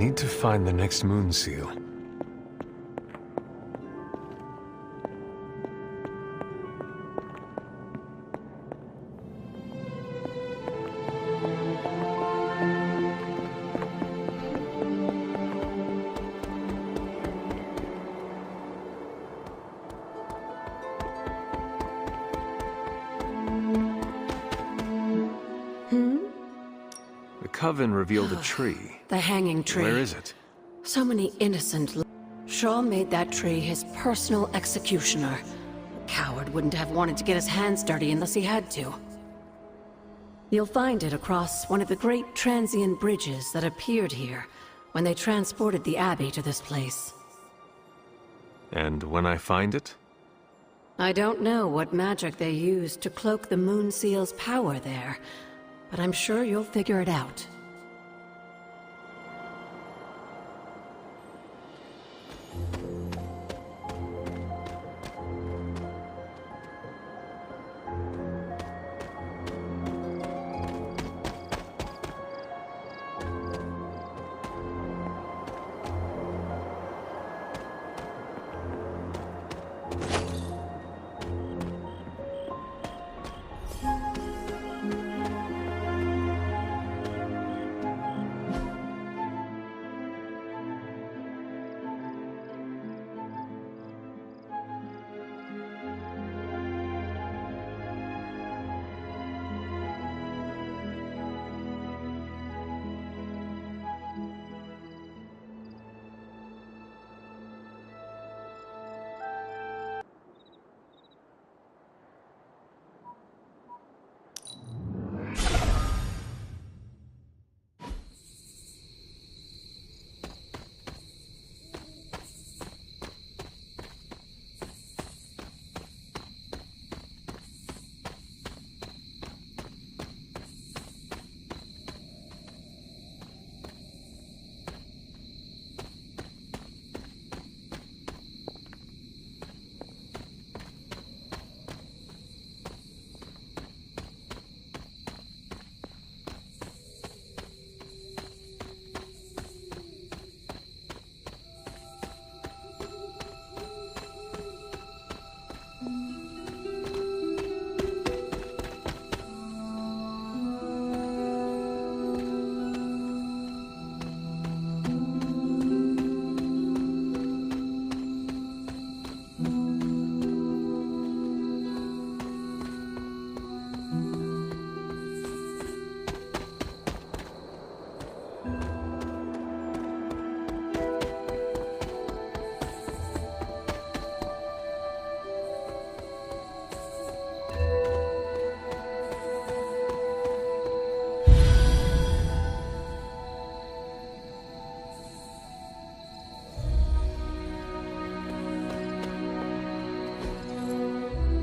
need to find the next moon seal. Coven revealed a tree. The hanging tree. Where is it? So many innocent... Shaw made that tree his personal executioner. Coward wouldn't have wanted to get his hands dirty unless he had to. You'll find it across one of the great transient bridges that appeared here when they transported the Abbey to this place. And when I find it? I don't know what magic they used to cloak the Moon Seal's power there, but I'm sure you'll figure it out.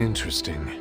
Interesting.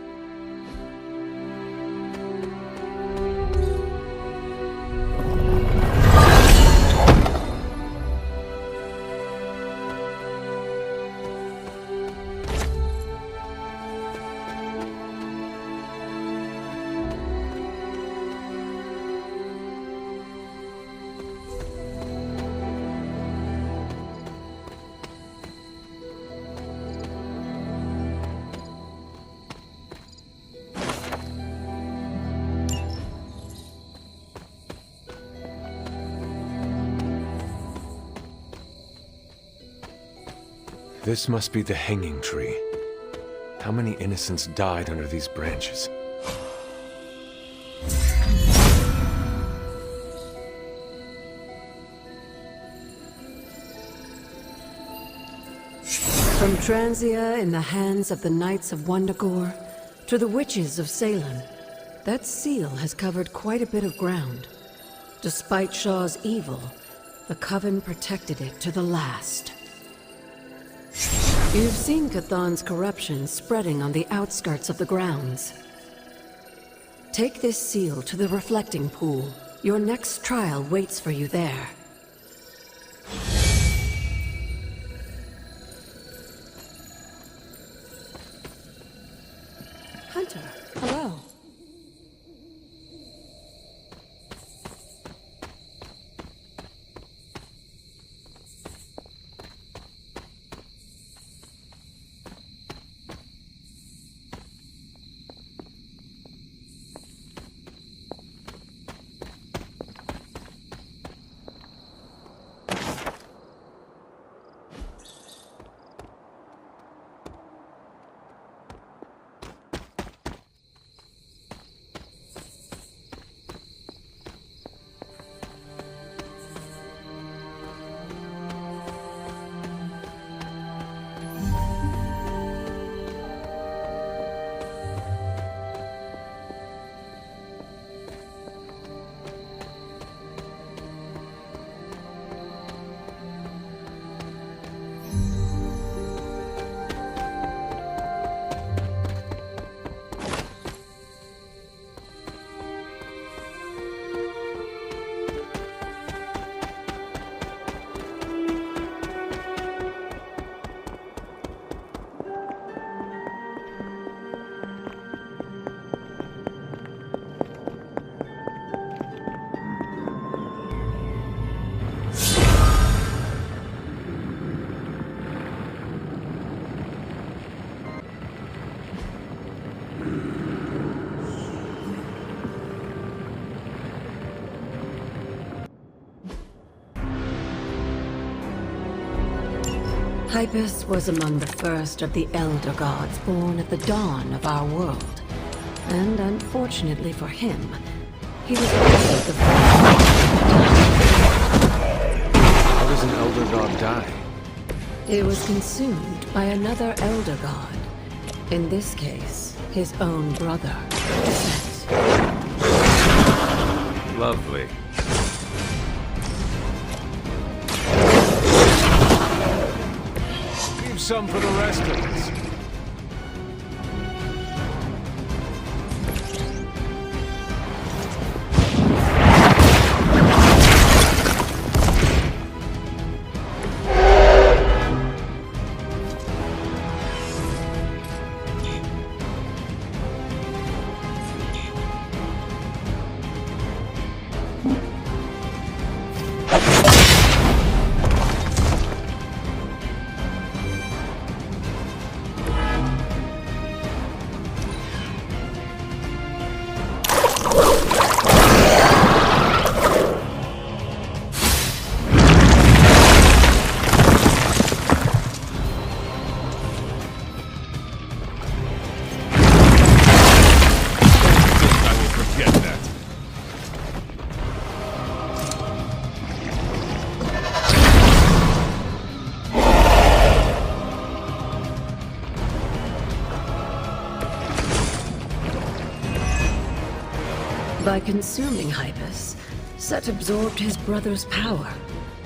This must be the hanging tree. How many innocents died under these branches? From Transia in the hands of the Knights of Wundagore to the Witches of Salem, that seal has covered quite a bit of ground. Despite Shaw's evil, the Coven protected it to the last. You've seen Cathan's corruption spreading on the outskirts of the grounds. Take this seal to the reflecting pool. Your next trial waits for you there. Hunter, hello. Hypus was among the first of the Elder Gods born at the dawn of our world. And unfortunately for him, he was also the first. How does an Elder God die? He was consumed by another Elder God. In this case, his own brother, Set. Lovely. Leave some for the rest of us. By consuming Hypus, Set absorbed his brother's power,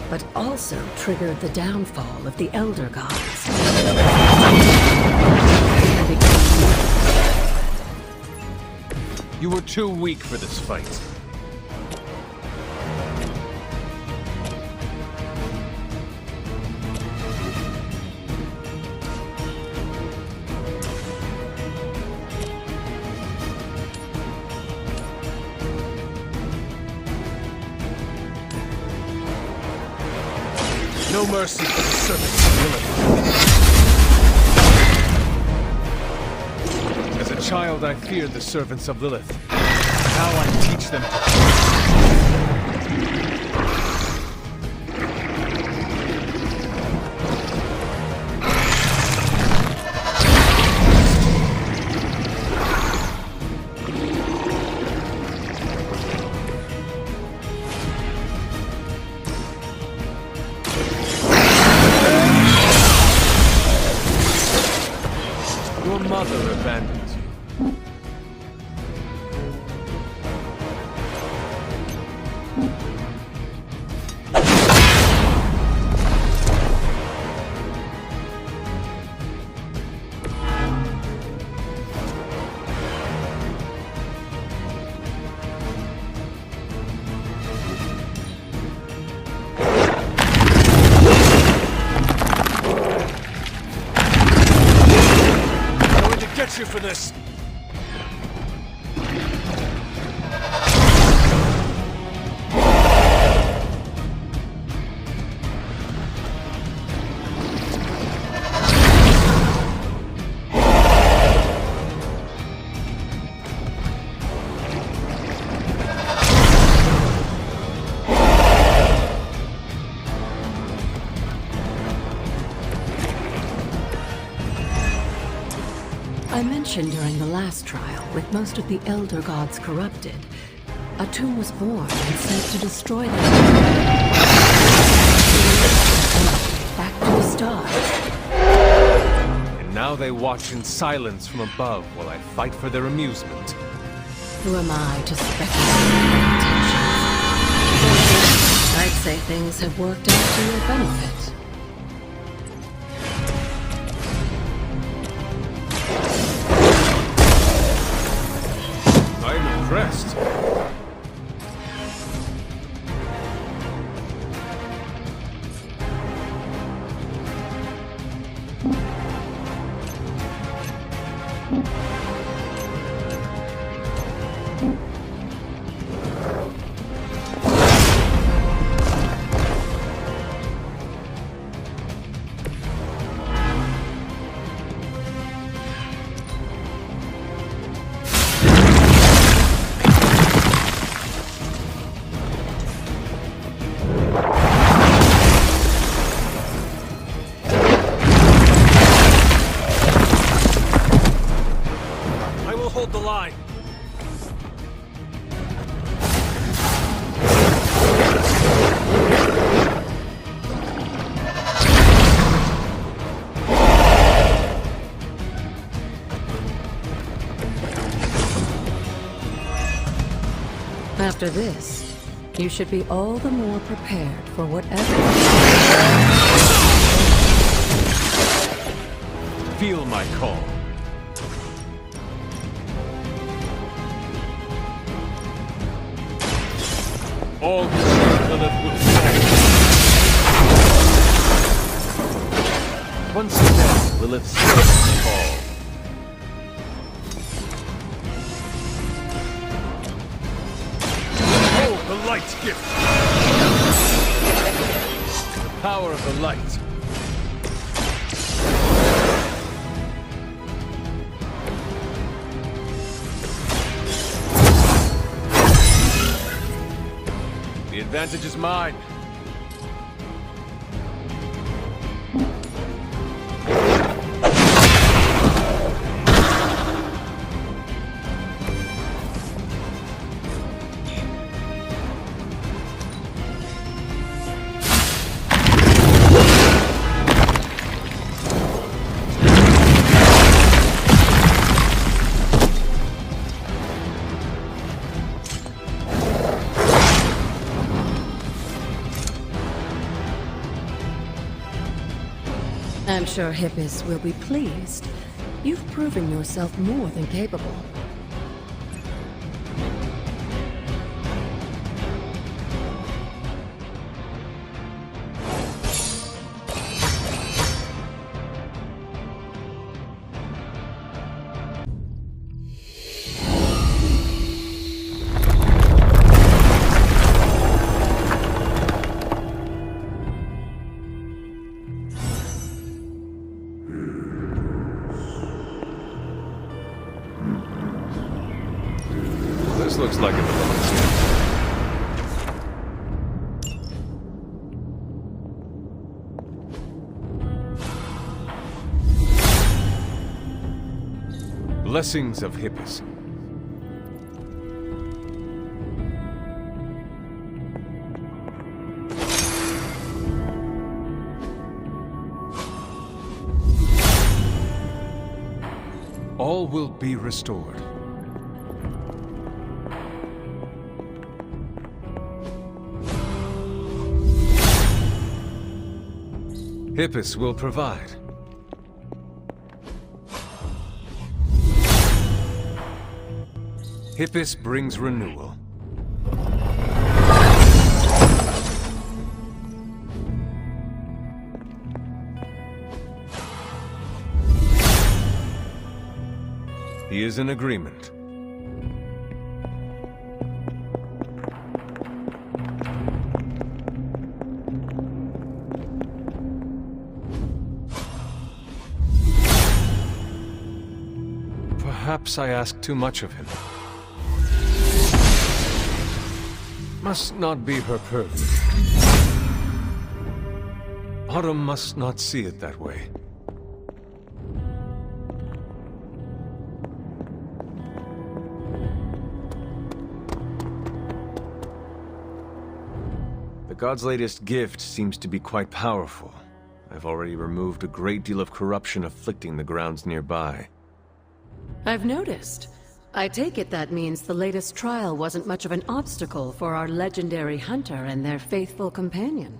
but also triggered the downfall of the Elder Gods. You were too weak for this fight. No mercy for the servants of Lilith. As a child, I feared the servants of Lilith. Now I teach them Your mother abandoned you. Get you for this! I mentioned during the last trial, with most of the Elder Gods corrupted, a tomb was born and sent to destroy them. Back to the stars. And now they watch in silence from above while I fight for their amusement. Who am I to speculate on their intentions? I'd say things have worked out to your benefit. I'm impressed. the line! After this, you should be all the more prepared for whatever. Feel my call. All who serve Lilith will fall. Once again, Lilith's servants call. The light gift! The power of the light. The advantage is mine. I'm sure Hippus will be pleased. You've proven yourself more than capable. This looks like it belongs here. Blessings of Hippus. All will be restored. Hippus will provide. Hippus brings renewal. He is in agreement. Perhaps I ask too much of him. Must not be her purview. Autumn must not see it that way. The god's latest gift seems to be quite powerful. I've already removed a great deal of corruption afflicting the grounds nearby. I've noticed. I take it that means the latest trial wasn't much of an obstacle for our legendary hunter and their faithful companion.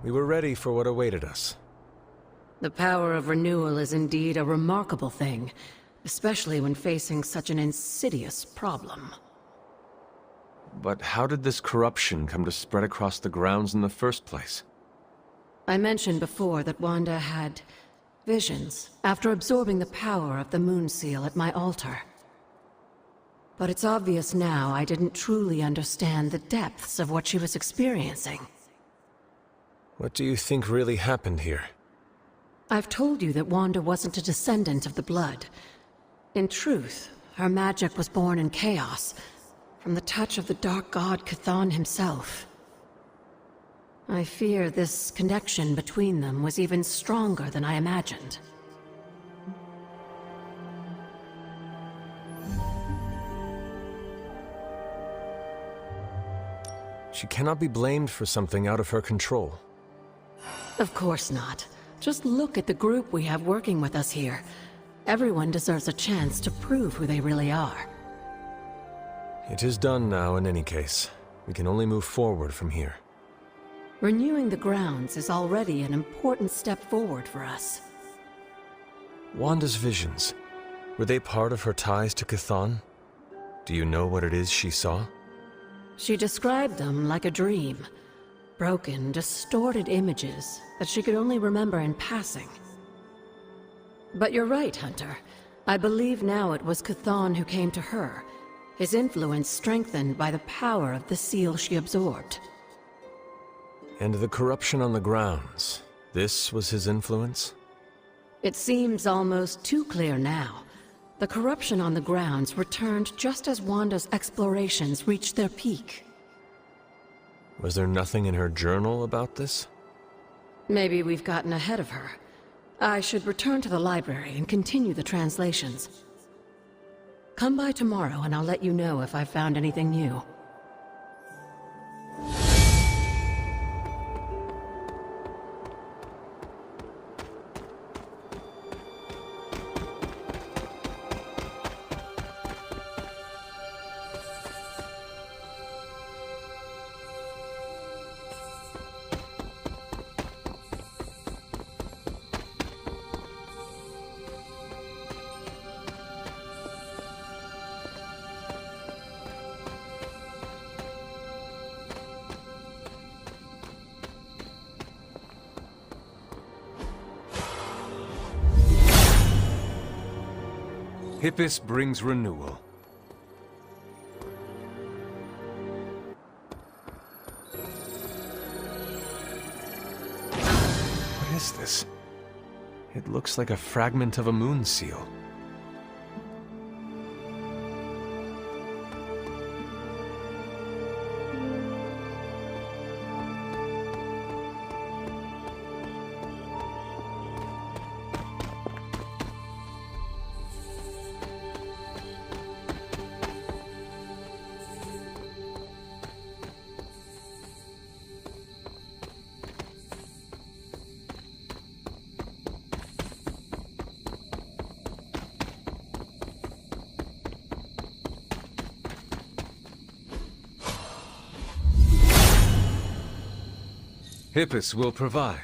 We were ready for what awaited us. The power of renewal is indeed a remarkable thing, especially when facing such an insidious problem. But how did this corruption come to spread across the grounds in the first place? I mentioned before that Wanda had visions after absorbing the power of the moon seal at my altar. But it's obvious now I didn't truly understand the depths of what she was experiencing. What do you think really happened here? I've told you that Wanda wasn't a descendant of the blood. In truth, her magic was born in chaos, from the touch of the dark god Cthon himself. I fear this connection between them was even stronger than I imagined. She cannot be blamed for something out of her control. Of course not. Just look at the group we have working with us here. Everyone deserves a chance to prove who they really are. It is done now in any case. We can only move forward from here. Renewing the grounds is already an important step forward for us. Wanda's visions, were they part of her ties to Chthon? Do you know what it is she saw? She described them like a dream. Broken, distorted images that she could only remember in passing. But you're right, Hunter. I believe now it was Chthon who came to her, his influence strengthened by the power of the seal she absorbed. And the corruption on the grounds, this was his influence? It seems almost too clear now. The corruption on the grounds returned just as Wanda's explorations reached their peak. Was there nothing in her journal about this? Maybe we've gotten ahead of her. I should return to the library and continue the translations. Come by tomorrow and I'll let you know if I've found anything new. Hippus brings renewal. What is this? It looks like a fragment of a moon seal. Hippus will provide.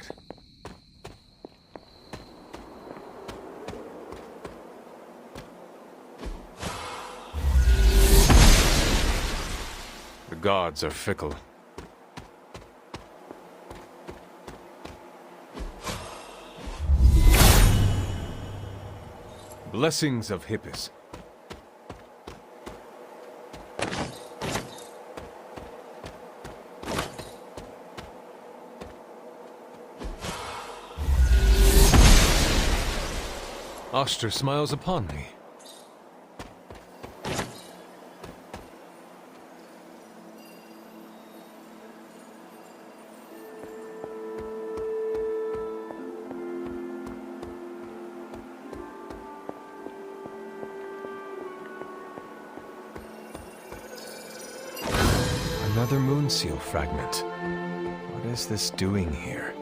The gods are fickle. Blessings of Hippus. Oster smiles upon me. Another moon seal fragment. What is this doing here?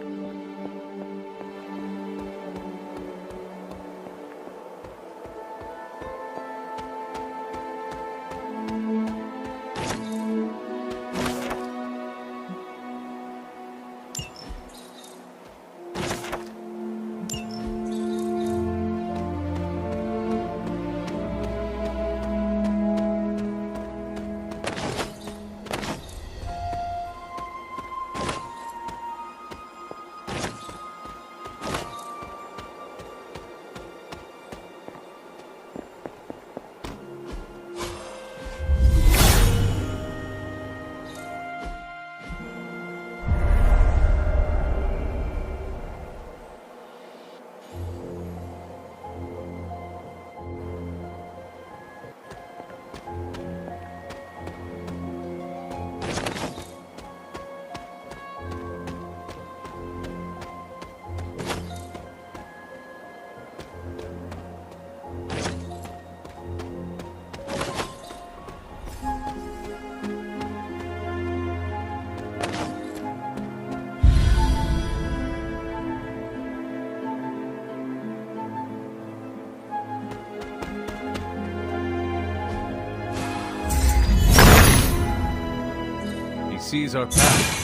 sees our path.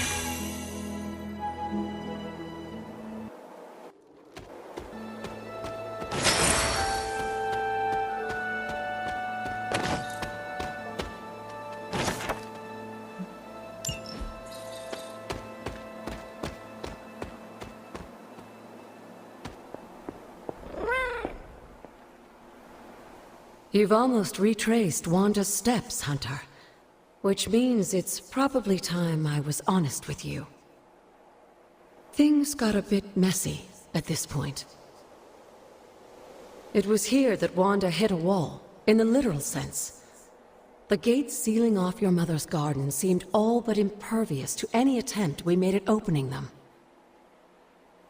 You've almost retraced Wanda's steps, Hunter. Which means it's probably time I was honest with you. Things got a bit messy at this point. It was here that Wanda hit a wall, in the literal sense. The gates sealing off your mother's garden seemed all but impervious to any attempt we made at opening them.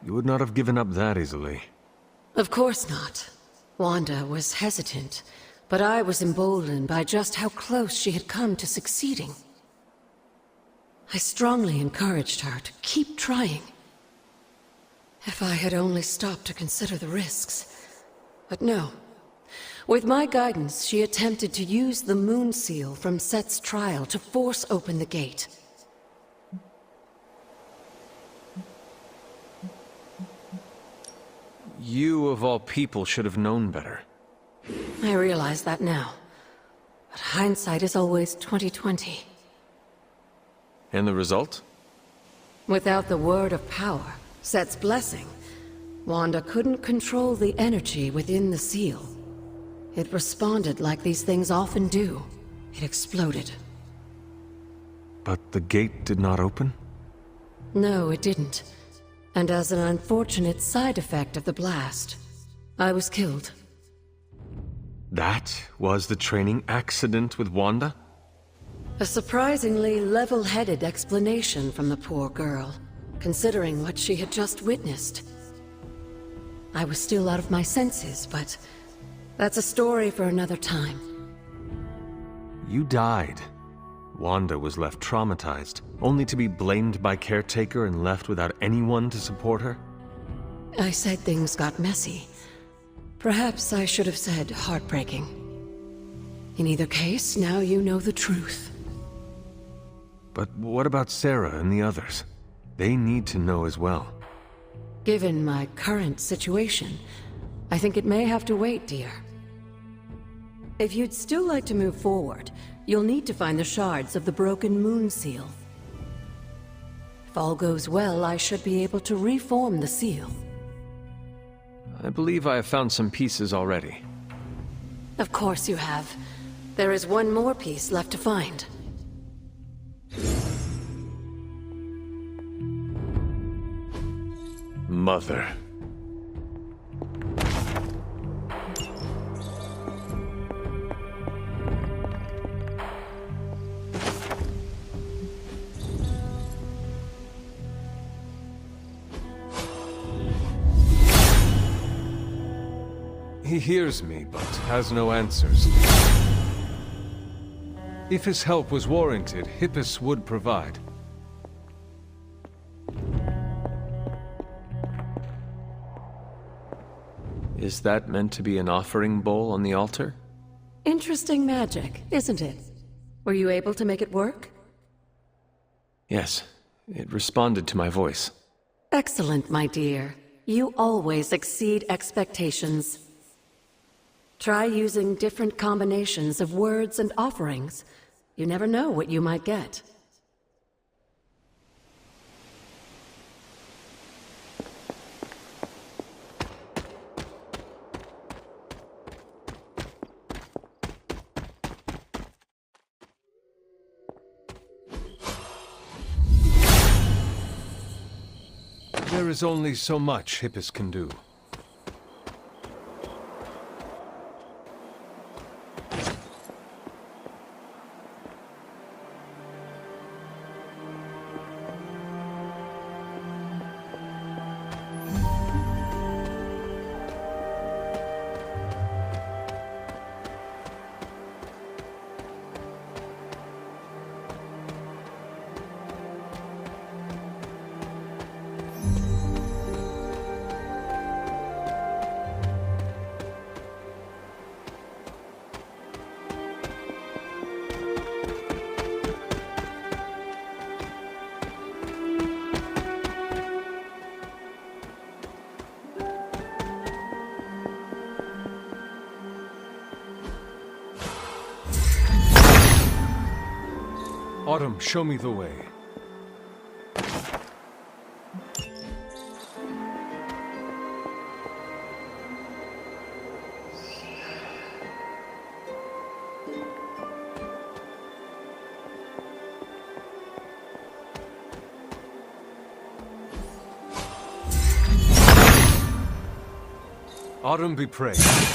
You would not have given up that easily. Of course not. Wanda was hesitant. But I was emboldened by just how close she had come to succeeding. I strongly encouraged her to keep trying. If I had only stopped to consider the risks. But no. With my guidance, she attempted to use the moon seal from Set's trial to force open the gate. You, of all people, should have known better. I realize that now. But hindsight is always 20/20. And the result? Without the word of power, Set's blessing, Wanda couldn't control the energy within the seal. It responded like these things often do. It exploded. But the gate did not open? No, it didn't. And as an unfortunate side effect of the blast, I was killed. That was the training accident with Wanda? A surprisingly level-headed explanation from the poor girl, considering what she had just witnessed. I was still out of my senses, but that's a story for another time. You died. Wanda was left traumatized, only to be blamed by caretaker and left without anyone to support her? I said things got messy. Perhaps I should have said heartbreaking. In either case, now you know the truth. But what about Sarah and the others? They need to know as well. Given my current situation, I think it may have to wait, dear. If you'd still like to move forward, you'll need to find the shards of the broken moon seal. If all goes well, I should be able to reform the seal. I believe I have found some pieces already. Of course you have. There is one more piece left to find. Mother. He hears me, but has no answers. If his help was warranted, Hippus would provide. Is that meant to be an offering bowl on the altar? Interesting magic, isn't it? Were you able to make it work? Yes, it responded to my voice. Excellent, my dear. You always exceed expectations. Try using different combinations of words and offerings. You never know what you might get. There is only so much Hippus can do. Autumn, show me the way. Autumn be praised.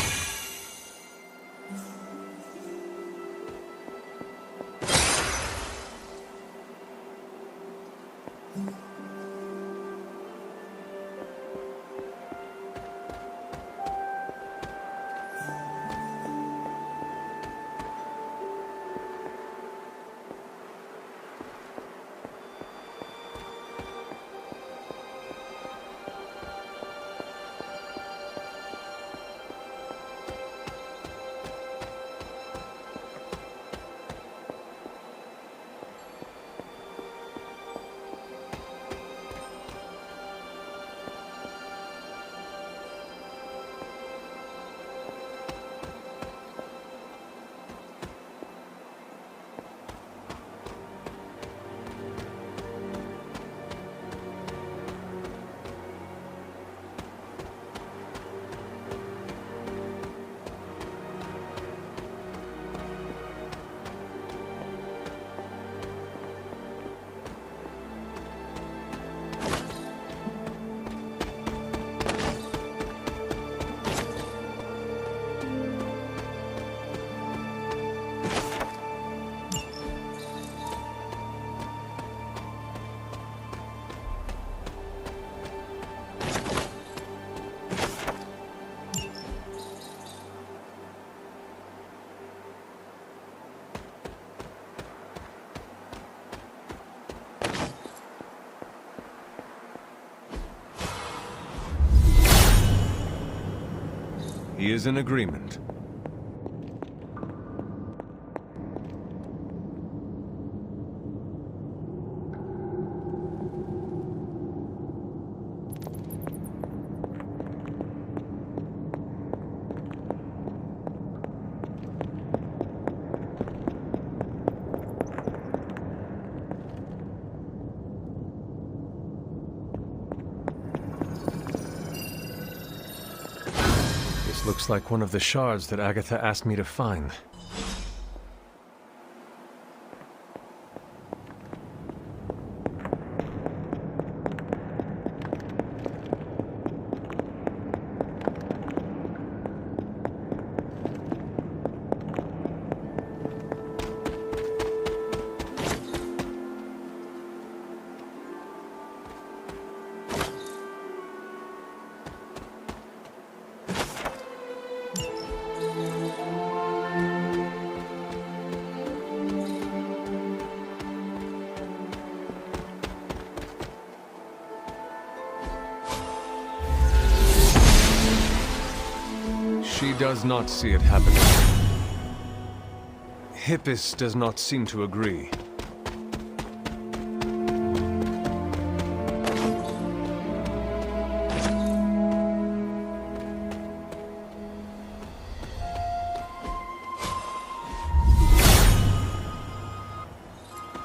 He is in agreement. Looks like one of the shards that Agatha asked me to find. She does not see it happening. Hippis does not seem to agree.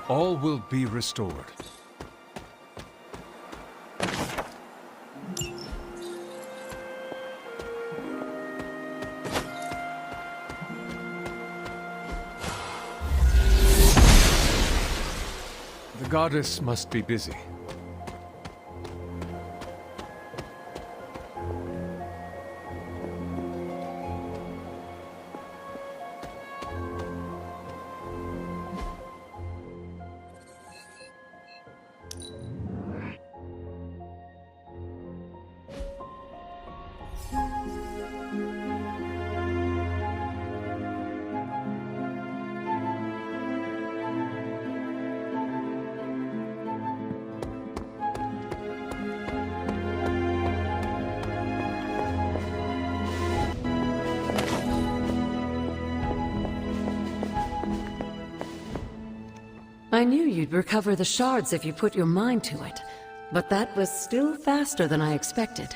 All will be restored. The goddess must be busy. I knew you'd recover the shards if you put your mind to it, but that was still faster than I expected.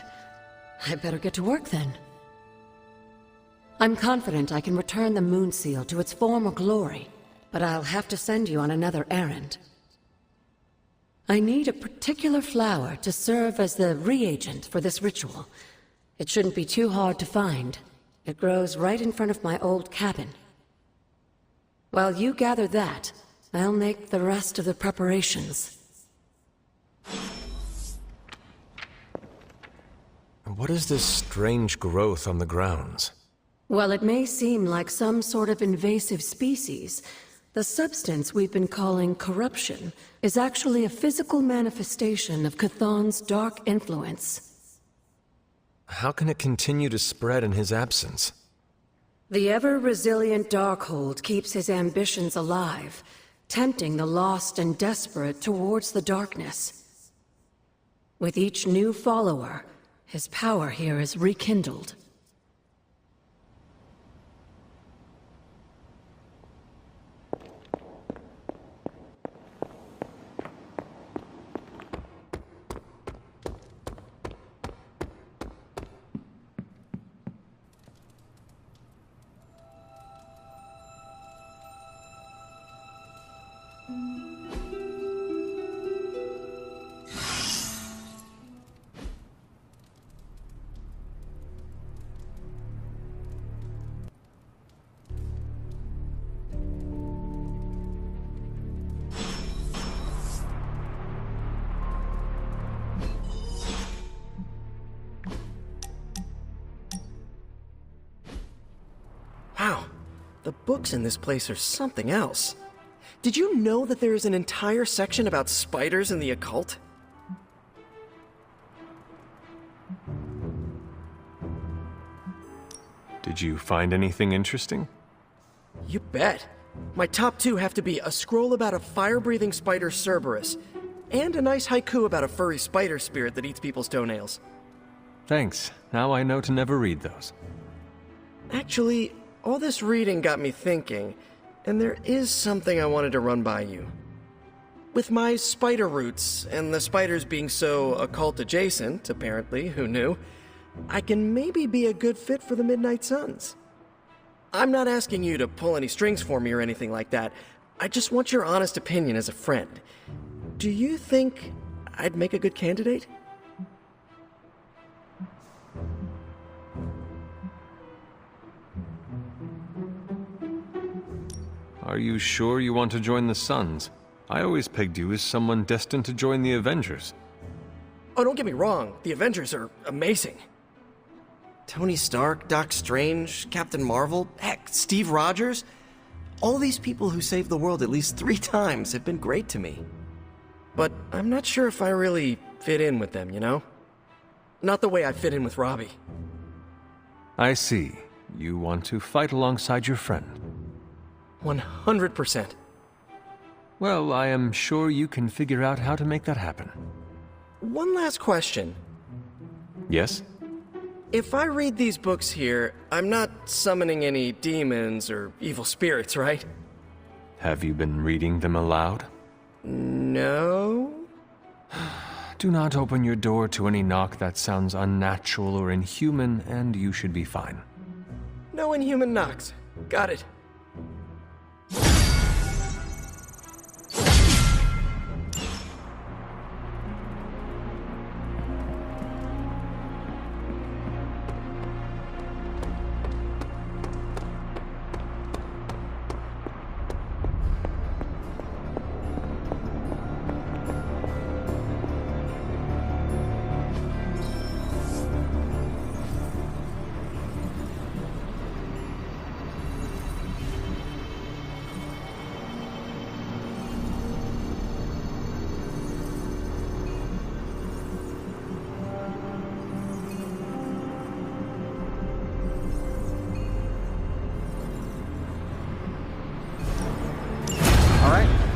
I better get to work then. I'm confident I can return the Moon Seal to its former glory. but I'll have to send you on another errand. I need a particular flower to serve as the reagent for this ritual. It shouldn't be too hard to find. It grows right in front of my old cabin. While you gather that, I'll make the rest of the preparations. What is this strange growth on the grounds? While it may seem like some sort of invasive species, the substance we've been calling corruption is actually a physical manifestation of Chthon's dark influence. How can it continue to spread in his absence? The ever-resilient Darkhold keeps his ambitions alive, tempting the lost and desperate towards the darkness. With each new follower, his power here is rekindled. Wow, the books in this place are something else. Did you know that there is an entire section about spiders and the occult? Did you find anything interesting? You bet. My top two have to be a scroll about a fire-breathing spider Cerberus, and a nice haiku about a furry spider spirit that eats people's toenails. Thanks. Now I know to never read those. Actually, all this reading got me thinking, and there is something I wanted to run by you. With my spider roots, and the spiders being so occult-adjacent, apparently, who knew, I can maybe be a good fit for the Midnight Suns. I'm not asking you to pull any strings for me or anything like that. I just want your honest opinion as a friend. Do you think I'd make a good candidate? Are you sure you want to join the Suns? I always pegged you as someone destined to join the Avengers. Oh, don't get me wrong. The Avengers are amazing. Tony Stark, Doc Strange, Captain Marvel, heck, Steve Rogers. All these people who saved the world at least 3 times have been great to me. But I'm not sure if I really fit in with them, you know? Not the way I fit in with Robbie. I see. You want to fight alongside your friend. 100%. Well, I am sure you can figure out how to make that happen. One last question. Yes? If I read these books here, I'm not summoning any demons or evil spirits, right? Have you been reading them aloud? No? Do not open your door to any knock that sounds unnatural or inhuman, and you should be fine. No inhuman knocks. Got it.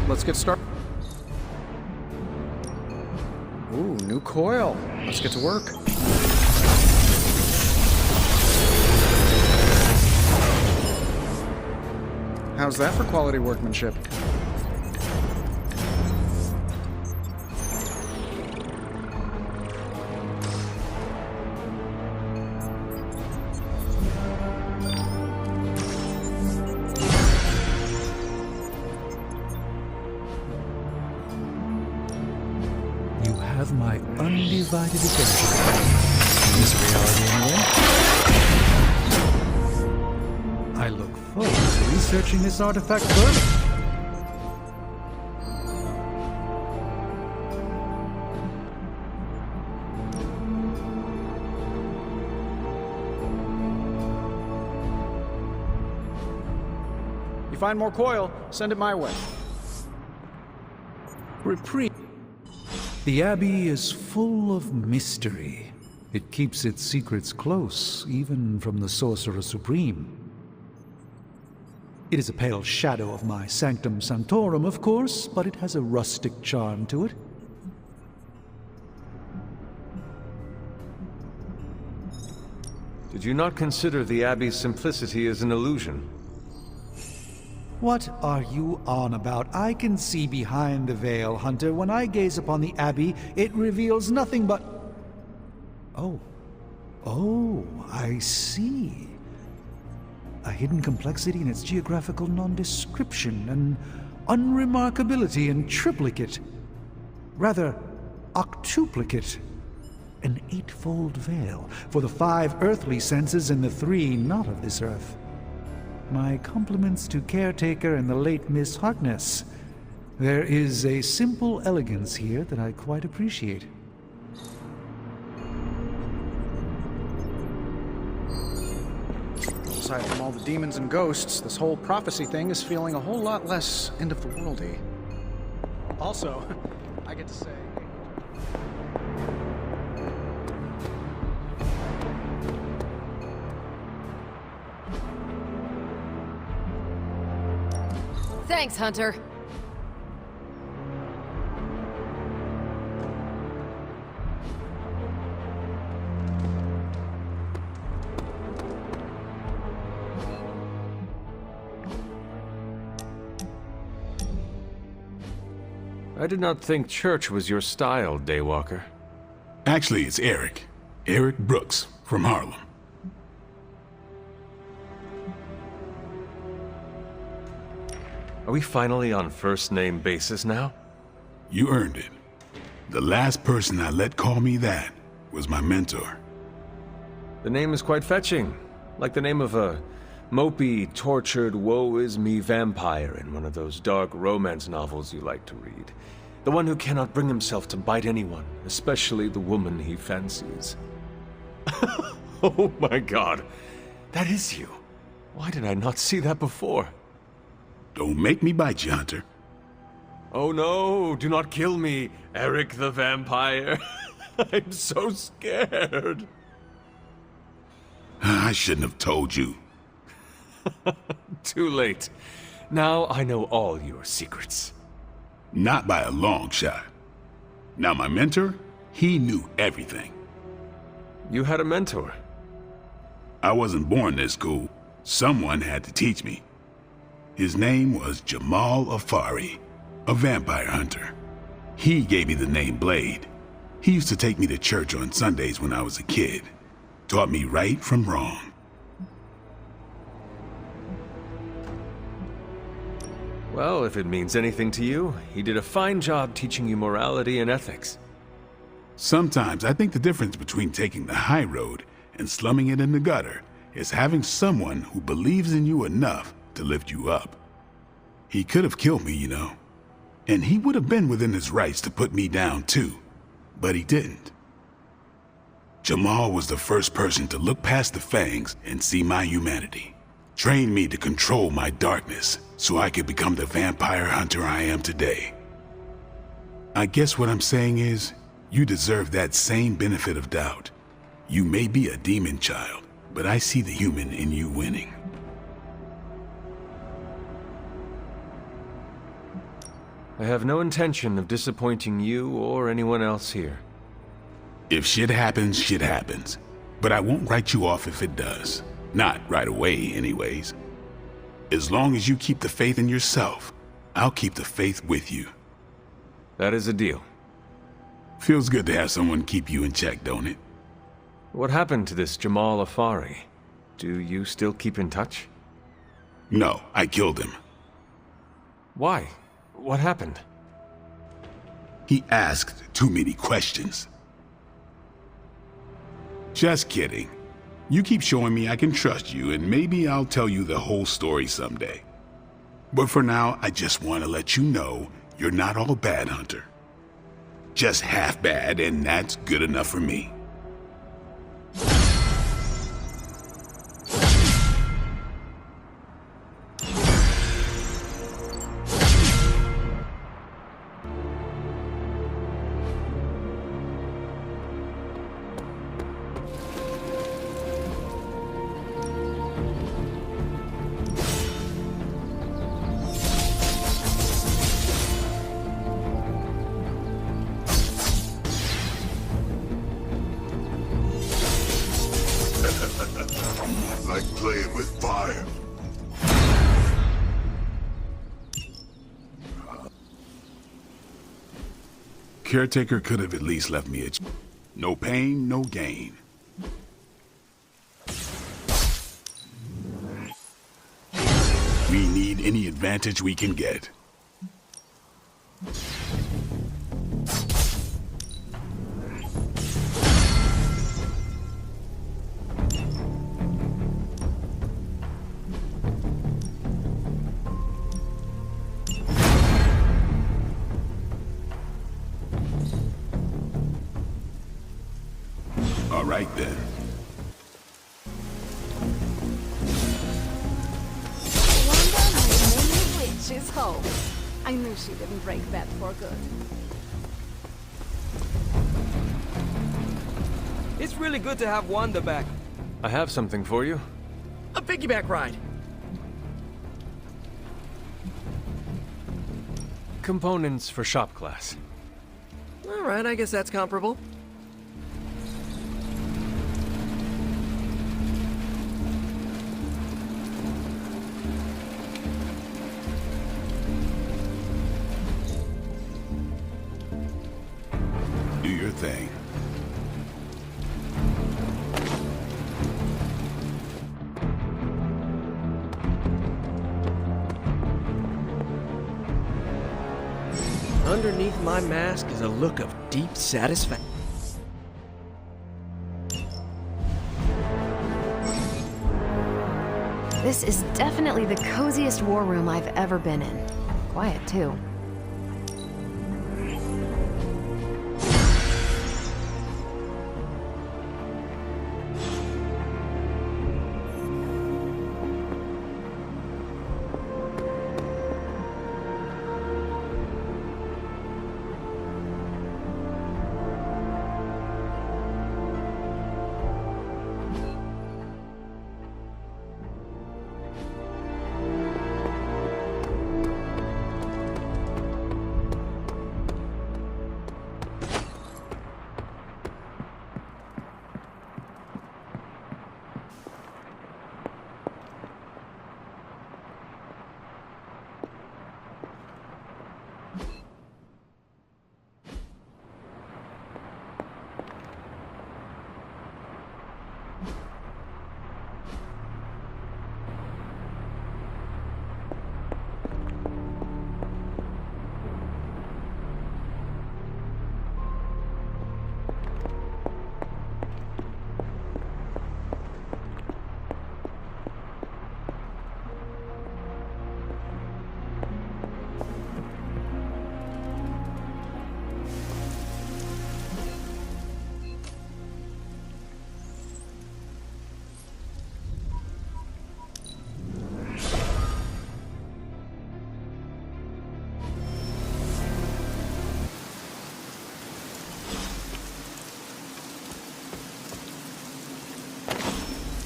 Let's get started. Ooh, new coil. Let's get to work. How's that for quality workmanship? undivided attention. In this reality, anyway. I look forward to researching this artifact further. You find more coil, send it my way. Reprieve. The Abbey is full of mystery. It keeps its secrets close, even from the Sorcerer Supreme. It is a pale shadow of my Sanctum Sanctorum, of course, but it has a rustic charm to it. Did you not consider the Abbey's simplicity as an illusion? What are you on about? I can see behind the veil, Hunter. When I gaze upon the Abbey, it reveals nothing but... Oh, I see. A hidden complexity in its geographical non-description, an unremarkability in triplicate. Rather, octuplicate. An eightfold veil for the 5 earthly senses and the 3 not of this earth. My compliments to Caretaker and the late Miss Harkness. There is a simple elegance here that I quite appreciate. Aside from all the demons and ghosts, this whole prophecy thing is feeling a whole lot less end-of-the-worldy. Also, I get to say... Thanks, Hunter. I did not think church was your style, Daywalker. Actually, it's Eric. Eric Brooks, from Harlem. Are we finally on first-name basis now? You earned it. The last person I let call me that was my mentor. The name is quite fetching. Like the name of a mopey, tortured, woe-is-me vampire in one of those dark romance novels you like to read. The one who cannot bring himself to bite anyone, especially the woman he fancies. Oh my god. That is you. Why did I not see that before? Don't make me bite you, Hunter. Oh no, do not kill me, Eric the vampire. I'm so scared. I shouldn't have told you. Too late. Now I know all your secrets. Not by a long shot. Now my mentor, he knew everything. You had a mentor. I wasn't born this cool. Someone had to teach me. His name was Jamal Afari, a vampire hunter. He gave me the name Blade. He used to take me to church on Sundays when I was a kid. Taught me right from wrong. Well, if it means anything to you, he did a fine job teaching you morality and ethics. Sometimes I think the difference between taking the high road and slumming it in the gutter is having someone who believes in you enough to lift you up. He could have killed me, you know. And he would have been within his rights to put me down too. But he didn't. Jamal was the first person to look past the fangs and see my humanity. Trained me to control my darkness so I could become the vampire hunter I am today. I guess what I'm saying is, you deserve that same benefit of doubt. You may be a demon child, but I see the human in you winning. I have no intention of disappointing you or anyone else here. If shit happens, shit happens. But I won't write you off if it does. Not right away, anyways. As long as you keep the faith in yourself, I'll keep the faith with you. That is a deal. Feels good to have someone keep you in check, don't it? What happened to this Jamal Afari? Do you still keep in touch? No, I killed him. Why? What happened? He asked too many questions. Just kidding. You keep showing me I can trust you, and maybe I'll tell you the whole story someday. But for now, I just want to let you know you're not all bad, Hunter. Just half bad, and that's good enough for me. Like playing with fire. Caretaker could have at least left me no pain, no gain. We need any advantage we can get. All right then. Wanda my mini witch is home. I knew she didn't break that for good. It's really good to have Wanda back. I have something for you. A piggyback ride. Components for shop class. All right, I guess that's comparable. Do your thing. Underneath my mask is a look of deep satisfaction. This is definitely the coziest war room I've ever been in. Quiet, too.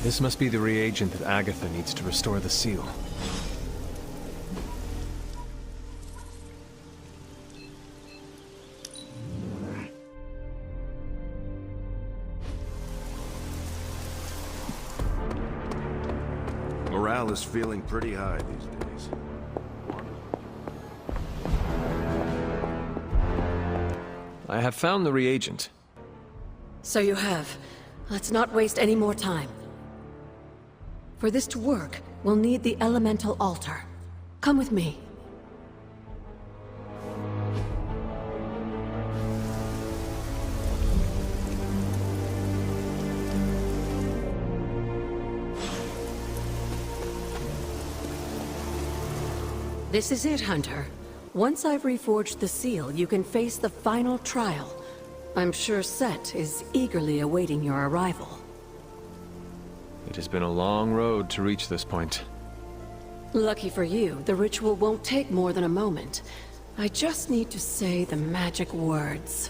This must be the reagent that Agatha needs to restore the seal. Morale is feeling pretty high these days. I have found the reagent. So you have. Let's not waste any more time. For this to work, we'll need the elemental altar. Come with me. This is it, Hunter. Once I've reforged the seal, you can face the final trial. I'm sure Set is eagerly awaiting your arrival. It has been a long road to reach this point. Lucky for you, the ritual won't take more than a moment. I just need to say the magic words.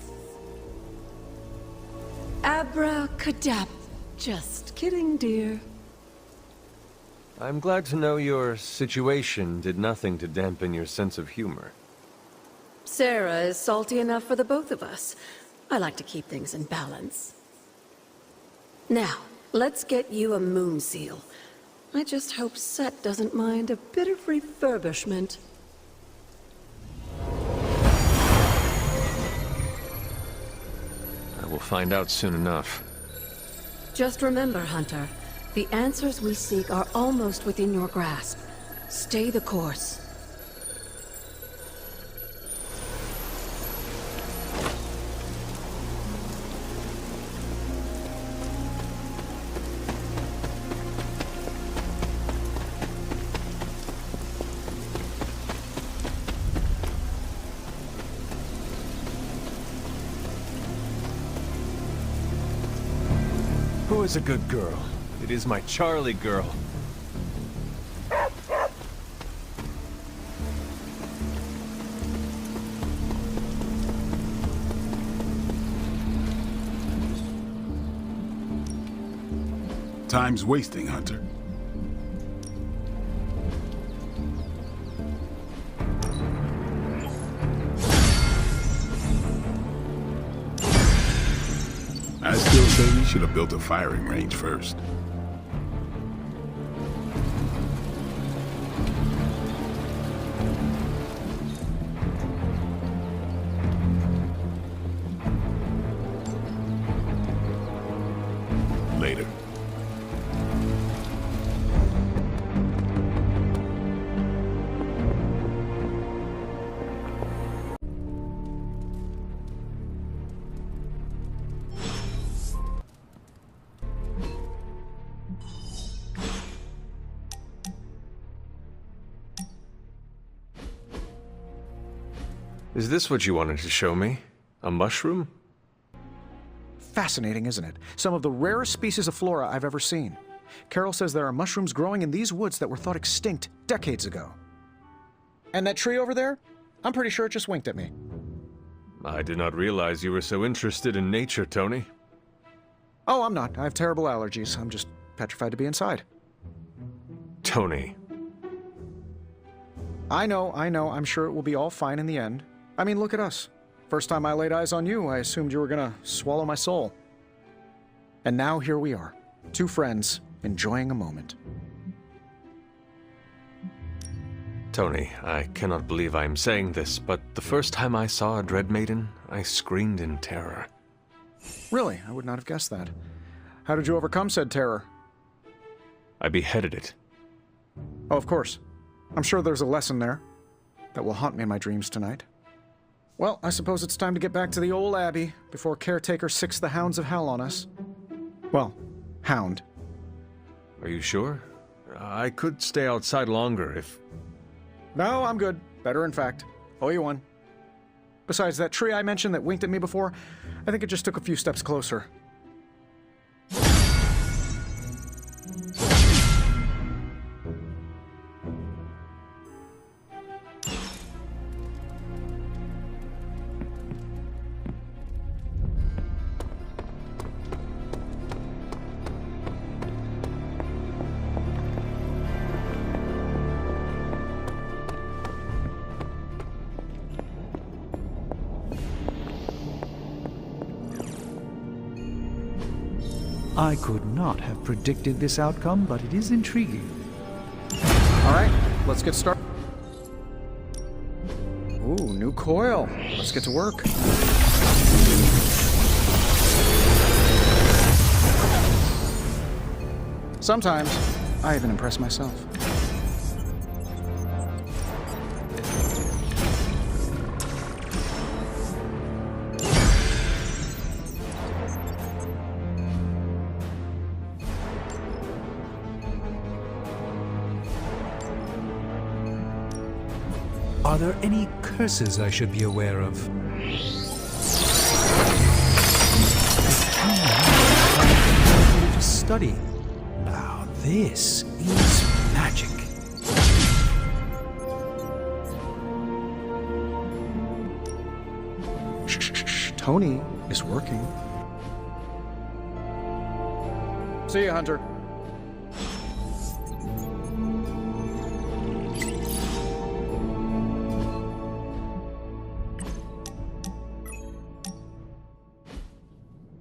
Abracadabra. Just kidding, dear. I'm glad to know your situation did nothing to dampen your sense of humor. Sarah is salty enough for the both of us. I like to keep things in balance. Now, let's get you a moon seal. I just hope Set doesn't mind a bit of refurbishment. I will find out soon enough. Just remember, Hunter, the answers we seek are almost within your grasp. Stay the course. Who is a good girl? It is my Charlie girl. Time's wasting, Hunter. I still say we should have built a firing range first. Later. Is this what you wanted to show me? A mushroom? Fascinating, isn't it? Some of the rarest species of flora I've ever seen. Carol says there are mushrooms growing in these woods that were thought extinct decades ago. And that tree over there? I'm pretty sure it just winked at me. I did not realize you were so interested in nature, Tony. Oh, I'm not. I have terrible allergies. I'm just petrified to be inside. Tony. I know. I'm sure it will be all fine in the end. I mean, look at us. First time I laid eyes on you, I assumed you were gonna swallow my soul. And now here we are, two friends, enjoying a moment. Tony, I cannot believe I am saying this, but the first time I saw a Dread Maiden, I screamed in terror. Really? I would not have guessed that. How did you overcome said terror? I beheaded it. Oh, of course. I'm sure there's a lesson there that will haunt me in my dreams tonight. Well, I suppose it's time to get back to the old Abbey before Caretaker sicks the hounds of hell on us. Well, hound. Are you sure? I could stay outside longer if... No, I'm good. Better, in fact. Owe you one. Besides, that tree I mentioned that winked at me before, I think it just took a few steps closer. I could not have predicted this outcome, but it is intriguing. All right, let's get started. Ooh, new coil. Let's get to work. Sometimes, I even impress myself. Are there any curses I should be aware of? To study. Now this is magic. Shh. Tony is working. See you, Hunter.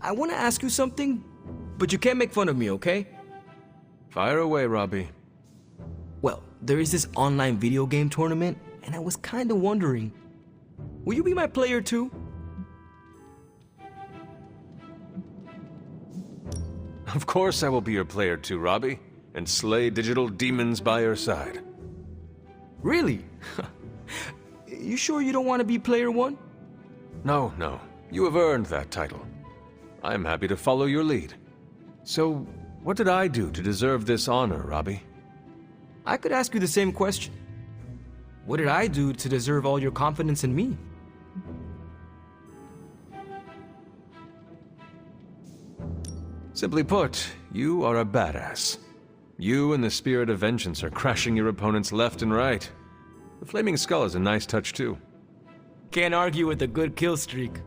I want to ask you something, but you can't make fun of me, okay? Fire away, Robbie. Well, there is this online video game tournament, and I was kind of wondering, will you be my player too? Of course I will be your player too, Robbie, and slay digital demons by your side. Really? You sure you don't want to be player one? No. You have earned that title. I am happy to follow your lead. So, what did I do to deserve this honor, Robbie? I could ask you the same question. What did I do to deserve all your confidence in me? Simply put, you are a badass. You and the Spirit of Vengeance are crashing your opponents left and right. The Flaming Skull is a nice touch too. Can't argue with a good kill streak.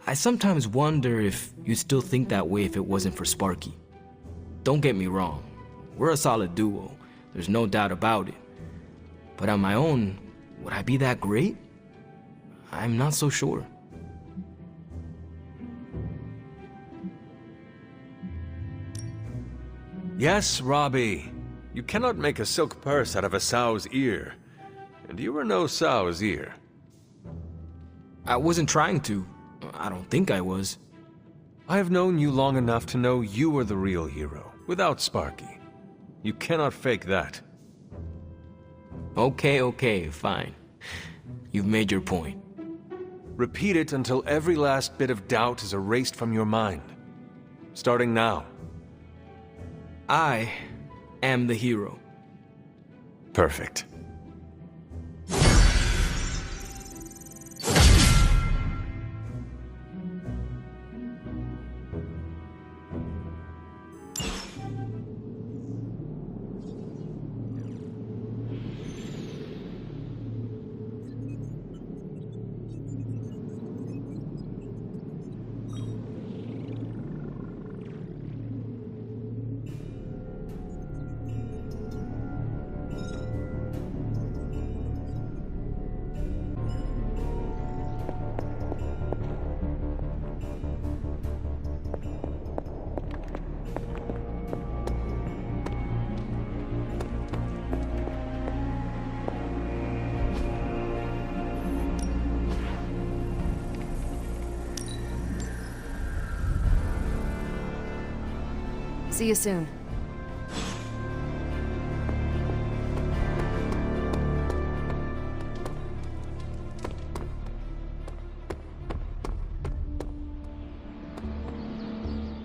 I sometimes wonder if you'd still think that way if it wasn't for Sparky. Don't get me wrong, we're a solid duo, there's no doubt about it. But on my own, would I be that great? I'm not so sure. Yes, Robbie. You cannot make a silk purse out of a sow's ear. And you are no sow's ear. I wasn't trying to. I don't think I was. I have known you long enough to know you are the real hero, without Sparky. You cannot fake that. Okay, fine. You've made your point. Repeat it until every last bit of doubt is erased from your mind. Starting now. I am the hero. Perfect. See you soon.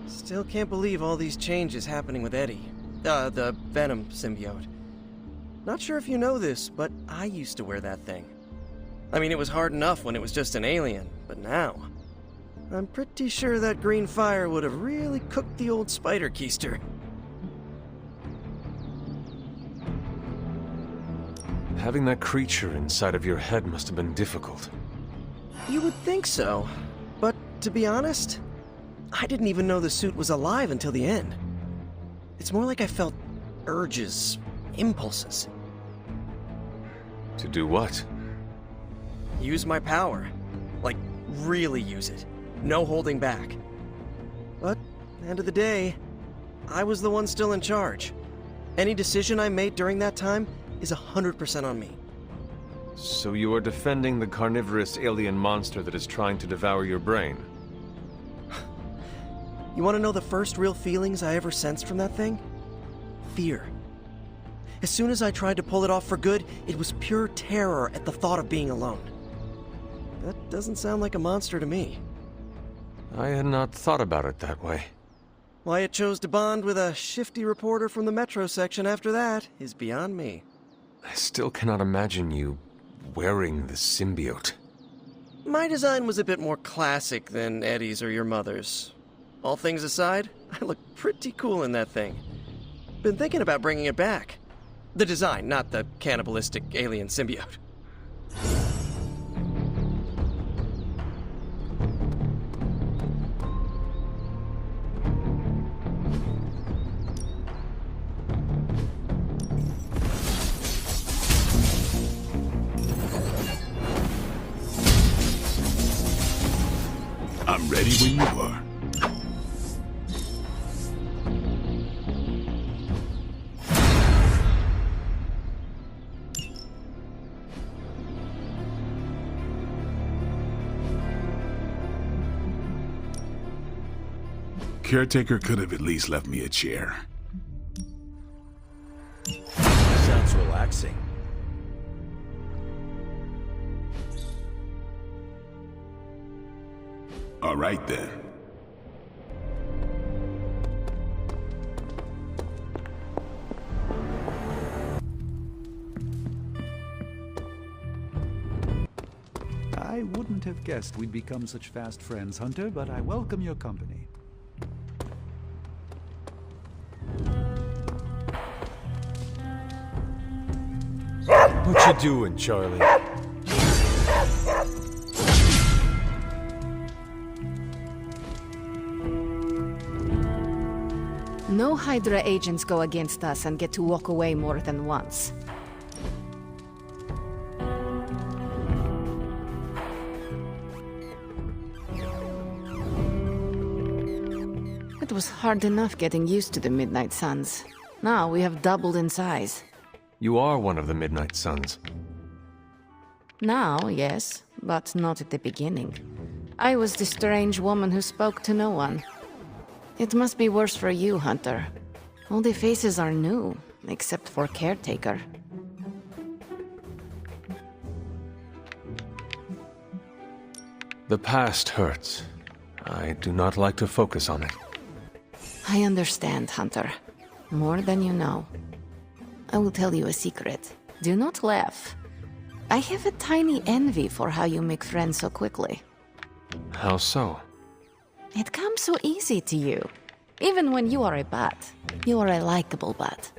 Still can't believe all these changes happening with Eddie. The Venom symbiote. Not sure if you know this, but I used to wear that thing. I mean, it was hard enough when it was just an alien, but now... I'm pretty sure that green fire would have really cooked the old spider keister. Having that creature inside of your head must have been difficult. You would think so, but to be honest, I didn't even know the suit was alive until the end. It's more like I felt urges, impulses. To do what? Use my power. Like, really use it. No holding back. But, end of the day, I was the one still in charge. Any decision I made during that time is 100% on me. So you are defending the carnivorous alien monster that is trying to devour your brain? You want to know the first real feelings I ever sensed from that thing? Fear. As soon as I tried to pull it off for good, it was pure terror at the thought of being alone. That doesn't sound like a monster to me. I had not thought about it that way. Why it chose to bond with a shifty reporter from the metro section after that is beyond me. I still cannot imagine you wearing the symbiote? My design was a bit more classic than Eddie's or your mother's. All things aside, I look pretty cool in that thing. Been thinking about bringing it back. The design, not the cannibalistic alien symbiote. I'm ready when you are. Caretaker could have at least left me a chair. Sounds relaxing. All right then. I wouldn't have guessed we'd become such fast friends, Hunter, but I welcome your company. What you doing, Charlie? No Hydra agents go against us and get to walk away more than once. It was hard enough getting used to the Midnight Suns. Now we have doubled in size. You are one of the Midnight Suns. Now, yes, but not at the beginning. I was the strange woman who spoke to no one. It must be worse for you, Hunter. All the faces are new, except for Caretaker. The past hurts. I do not like to focus on it. I understand, Hunter. More than you know. I will tell you a secret. Do not laugh. I have a tiny envy for how you make friends so quickly. How so? It comes so easy to you. Even when you are a bat, you are a likable bat.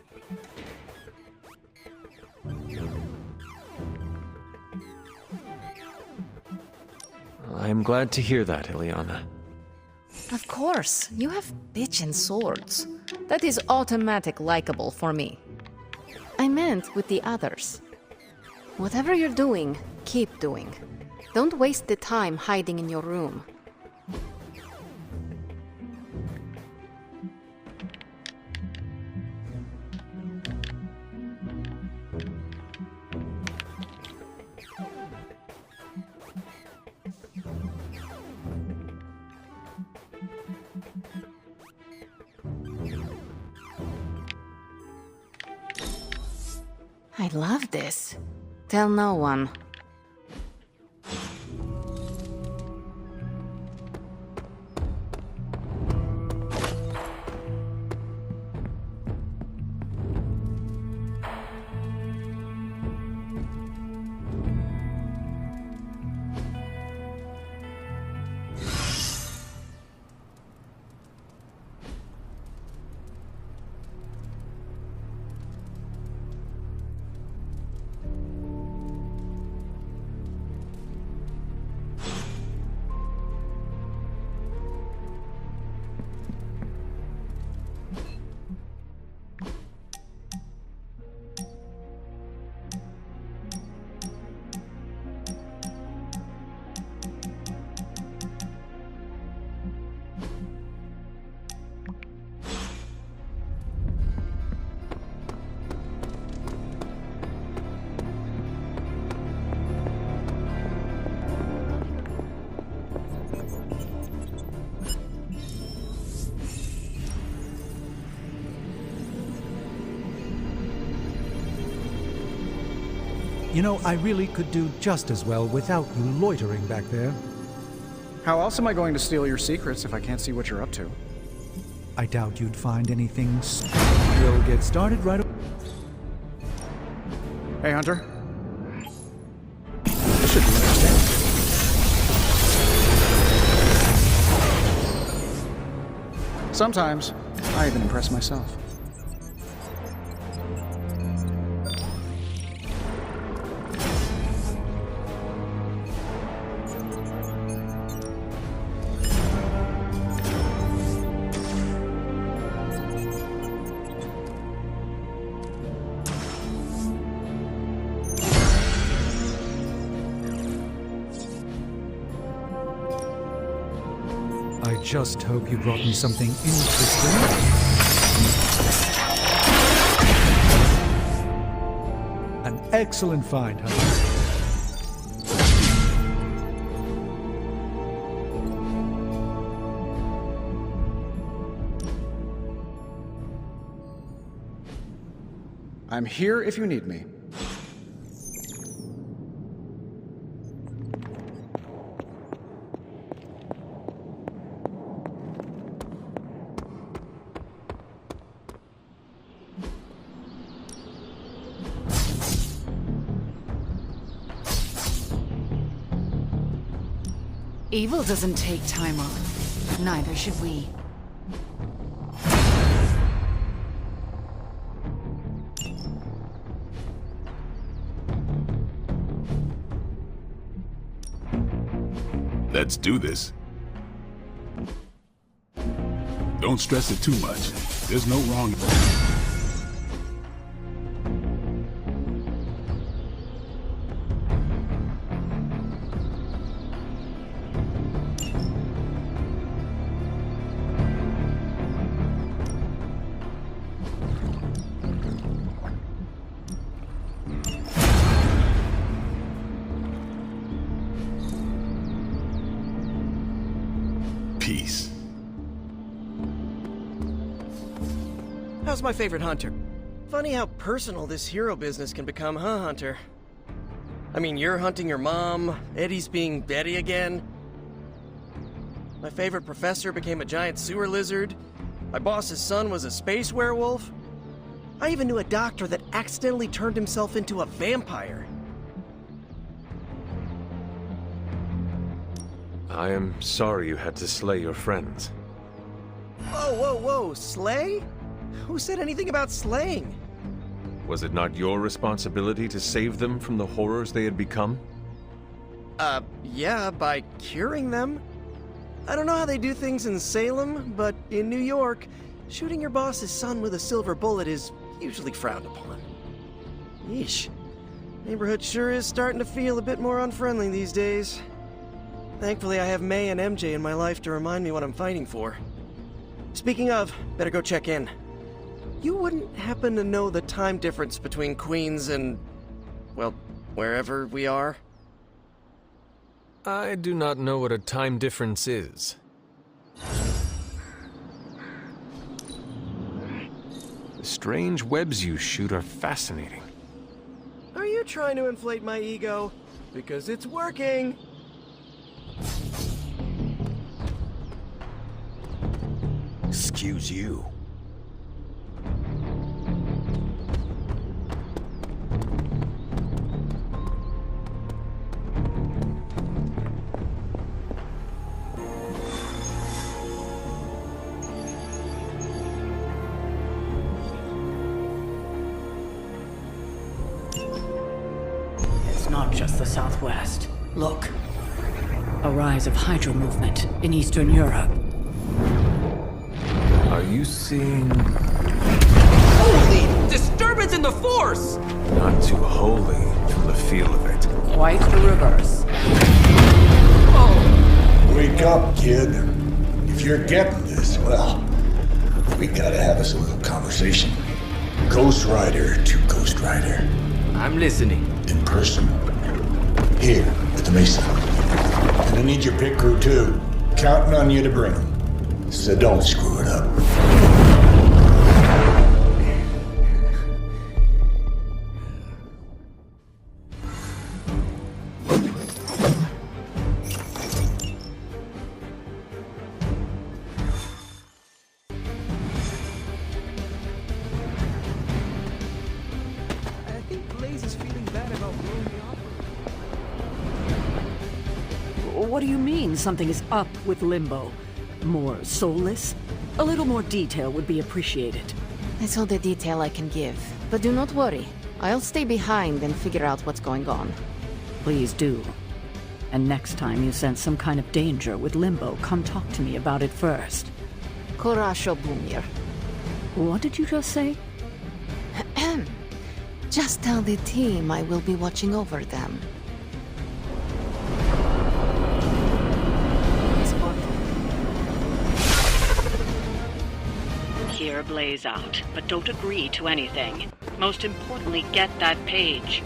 I'm glad to hear that, Ileana. Of course, you have bitchin' swords. That is automatic likable for me. I meant with the others. Whatever you're doing, keep doing. Don't waste the time hiding in your room. I love this. Tell no one. You know, I really could do just as well without you loitering back there. How else am I going to steal your secrets if I can't see what you're up to? I doubt you'd find anything. We'll get started right away. Hey, Hunter. Sometimes, I even impress myself. I just hope you brought me something interesting. An excellent find, Hunter. I'm here if you need me. Evil doesn't take time off. Neither should we. Let's do this. Don't stress it too much. There's no wrong. Peace. How's my favorite hunter? Funny how personal this hero business can become, huh, Hunter? I mean, you're hunting your mom, Eddie's being Eddie again. My favorite professor became a giant sewer lizard. My boss's son was a space werewolf. I even knew a doctor that accidentally turned himself into a vampire. I am sorry you had to slay your friends. Whoa, whoa, whoa, slay? Who said anything about slaying? Was it not your responsibility to save them from the horrors they had become? Yeah, by curing them. I don't know how they do things in Salem, but in New York, shooting your boss's son with a silver bullet is usually frowned upon. Yeesh. Neighborhood sure is starting to feel a bit more unfriendly these days. Thankfully, I have May and MJ in my life to remind me what I'm fighting for. Speaking of, better go check in. You wouldn't happen to know the time difference between Queens and, well, wherever we are? I do not know what a time difference is. The strange webs you shoot are fascinating. Are you trying to inflate my ego? Because it's working! Excuse you. It's not just the Southwest. Look. A rise of Hydra movement in Eastern Europe. Are you seeing... Holy disturbance in the Force! Not too holy from the feel of it. Quite the reverse. Wake up, kid. If you're getting this, well, we gotta have us a little conversation. Ghost Rider to Ghost Rider. I'm listening. In person. Here, at the Mesa. And I need your pit crew, too. Counting on you to bring them. So don't screw it up. I think Blaze is feeling bad about blowing the opera. What do you mean something is up with Limbo? More soulless? A little more detail would be appreciated. It's all the detail I can give. But do not worry. I'll stay behind and figure out what's going on. Please do. And next time you sense some kind of danger with Limbo, come talk to me about it first. Korasho Bumir. What did you just say? Just tell the team I will be watching over them. Here, blaze out, but don't agree to anything. Most importantly, get that page.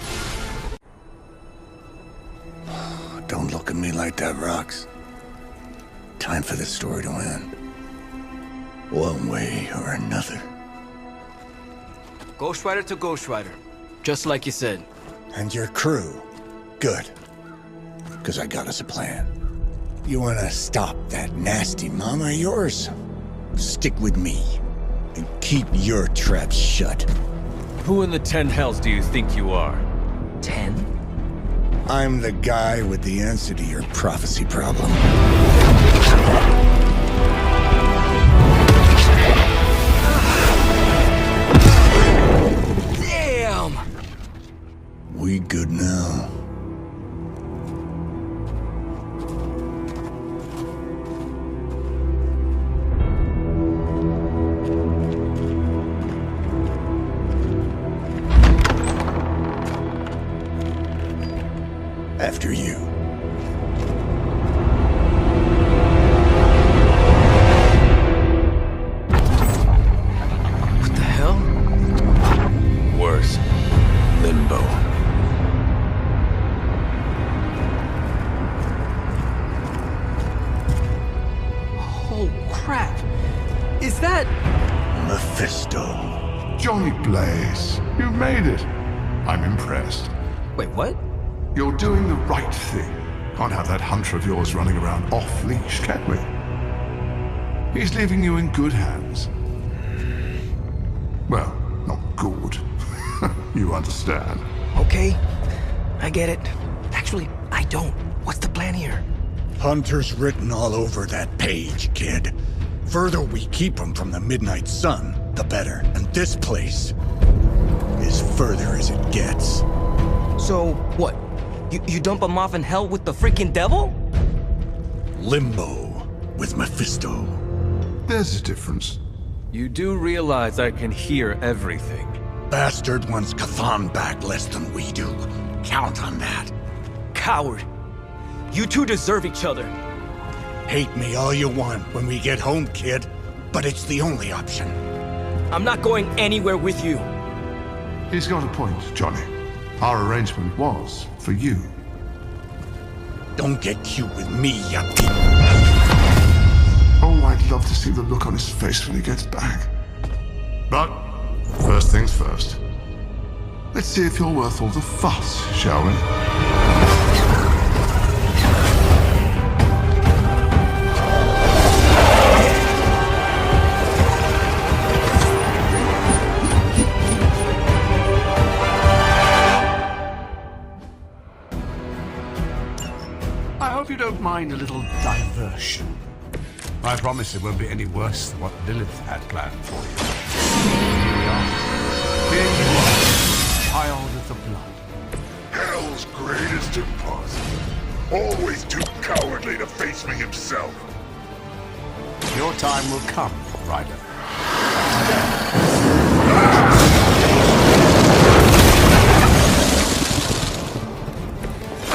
Don't look at me like that, Rox. Time for this story to end. One way or another. Ghost Rider to Ghost Rider. Just like you said. And your crew. Good. Because I got us a plan. You want to stop that nasty mama of yours? Stick with me. And keep your traps shut. Who in the 10 hells do you think you are? 10? I'm the guy with the answer to your prophecy problem. Damn! We good now? After you. What the hell? Worse. Limbo. Oh, crap. Is that... Mephisto. Johnny Blaze, you made it. I'm impressed. Wait, what? You're doing the right thing. Can't have that hunter of yours running around off-leash, can we? He's leaving you in good hands. Well, not good. You understand. Okay, I get it. Actually, I don't. What's the plan here? Hunter's written all over that page, kid. Further we keep him from the midnight sun, the better. And this place is further as it gets. So, what? You dump him off in hell with the freaking devil? Limbo with Mephisto. There's a difference. You do realize I can hear everything. Bastard wants Cathan back less than we do. Count on that. Coward. You two deserve each other. Hate me all you want when we get home, kid. But it's the only option. I'm not going anywhere with you. He's got a point, Johnny. Our arrangement was for you. Don't get cute with me, you... Oh, I'd love to see the look on his face when he gets back. But, first things first. Let's see if you're worth all the fuss, shall we? I hope you don't mind a little diversion. I promise it won't be any worse than what Lilith had planned for you. Here we are. Here you are, child of the blood. Hell's greatest imposter. Always too cowardly to face me himself. Your time will come, Ryder.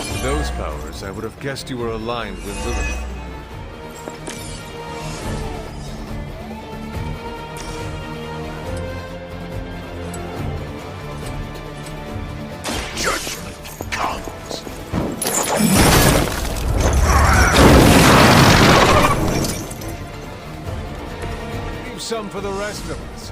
With those powers, I would have guessed you were aligned with Lilith. Judgment comes. Leave some for the rest of us.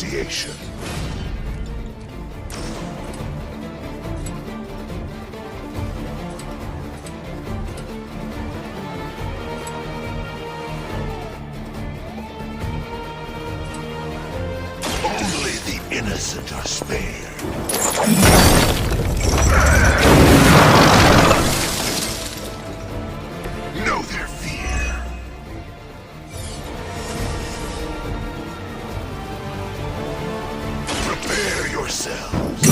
negotiation. Only the innocent are spared. Know their fear. Prepare yourselves.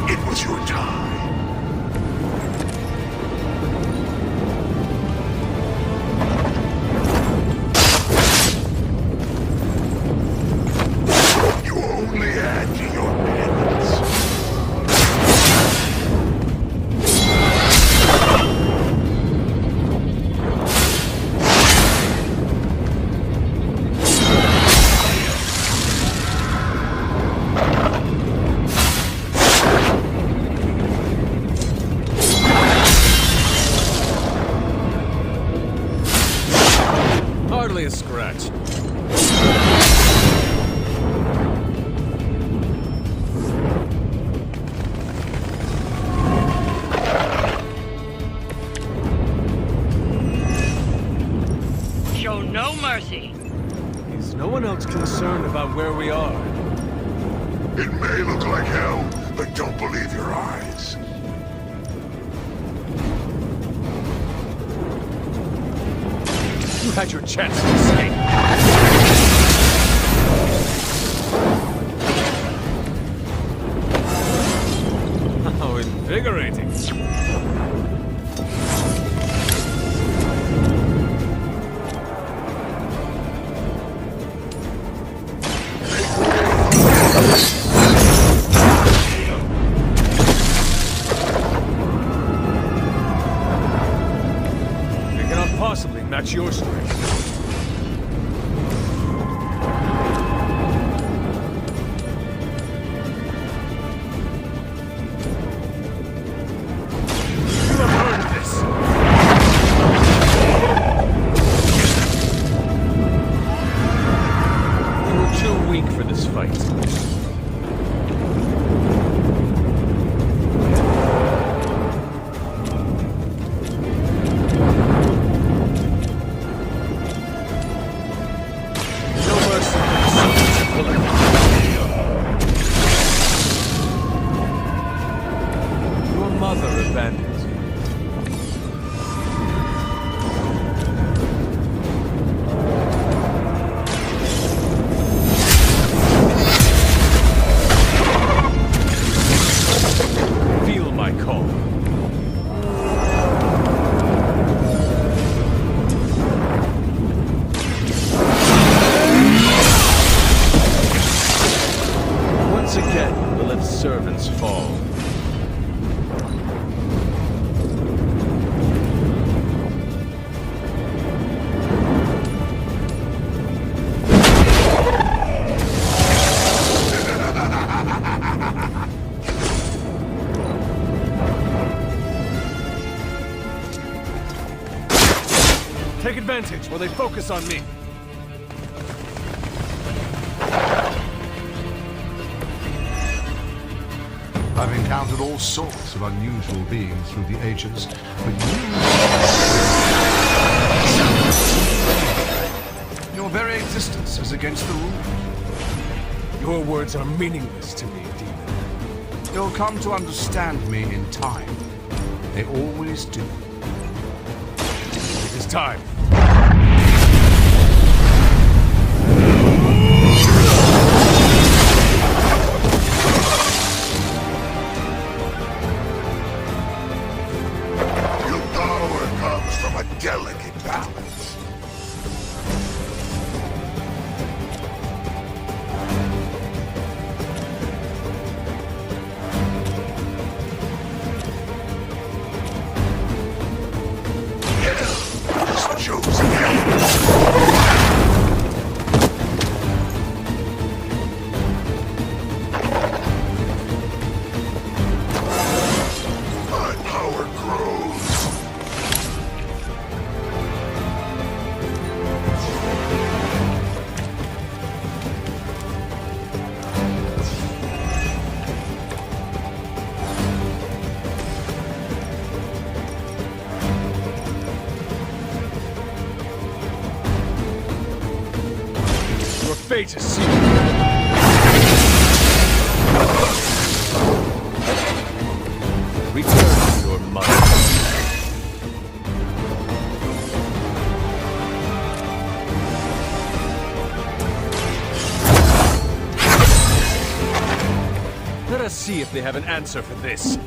It was your time. You only add to your madness. Hardly a scratch. Show no mercy. Is no one else concerned about where we are? It may look like hell, but don't believe your eyes. You had your chance to escape. How invigorating. They cannot possibly match your strength. You have earned this. You were too weak for this fight. No mercy for the sons of Willem. Your mother abandons you. Feel my call. Once again, will its servants fall. Take advantage while they focus on me. I've encountered all sorts of unusual beings through the ages, but your very existence is against the rule. Your words are meaningless to me, demon. You'll come to understand me in time. They always do. It is time. Your power comes from a delicate balance. fate is sealed. Return to your mother. Let us see if they have an answer for this.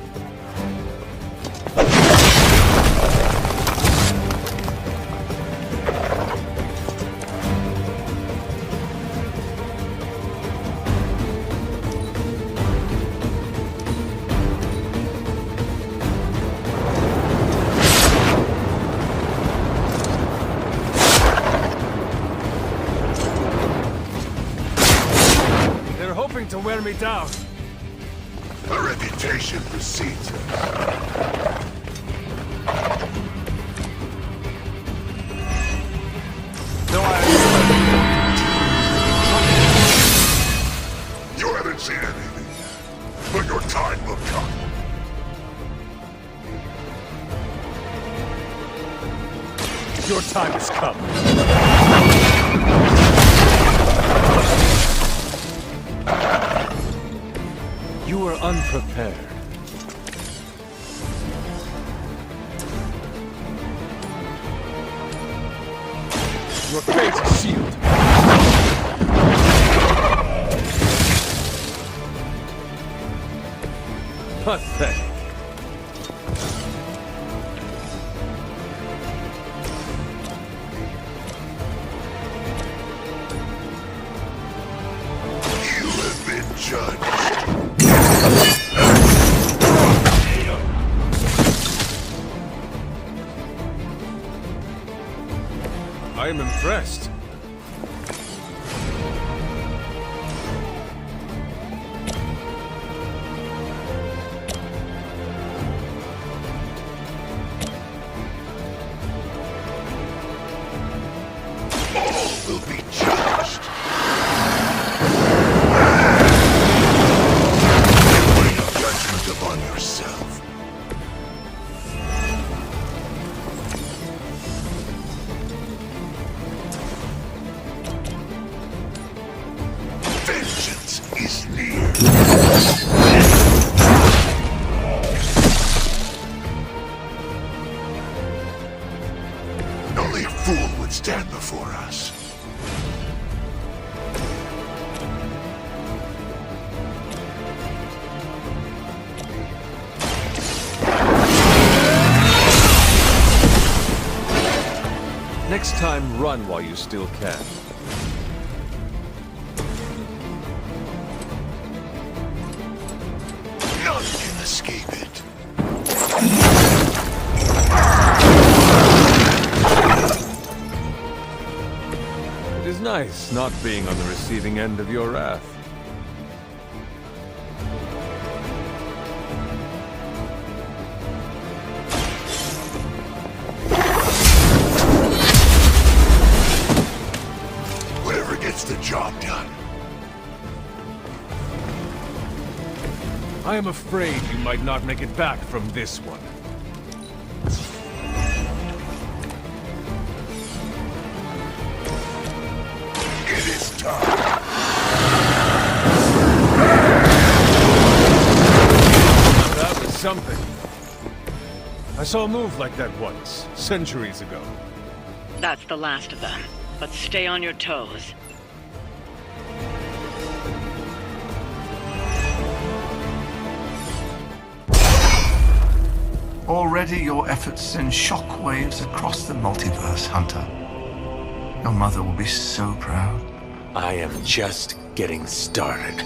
They're hoping to wear me down. A reputation precedes her. No, You haven't seen anything, but your time will come. Your time has come. You were unprepared. Your fate is sealed. Pathetic. You have been judged. I am impressed. All will be judged. Bring a judgment upon yourself. Vengeance is near. Only a fool would stand before us. Next time, run while you still can. None can escape it. It is nice not being on the receiving end of your wrath. Whatever gets the job done. I am afraid you might not make it back from this one. It is time. That was something. I saw a move like that once, centuries ago. That's the last of them. But stay on your toes. Already your efforts send shockwaves across the multiverse, Hunter. Your mother will be so proud. I am just getting started.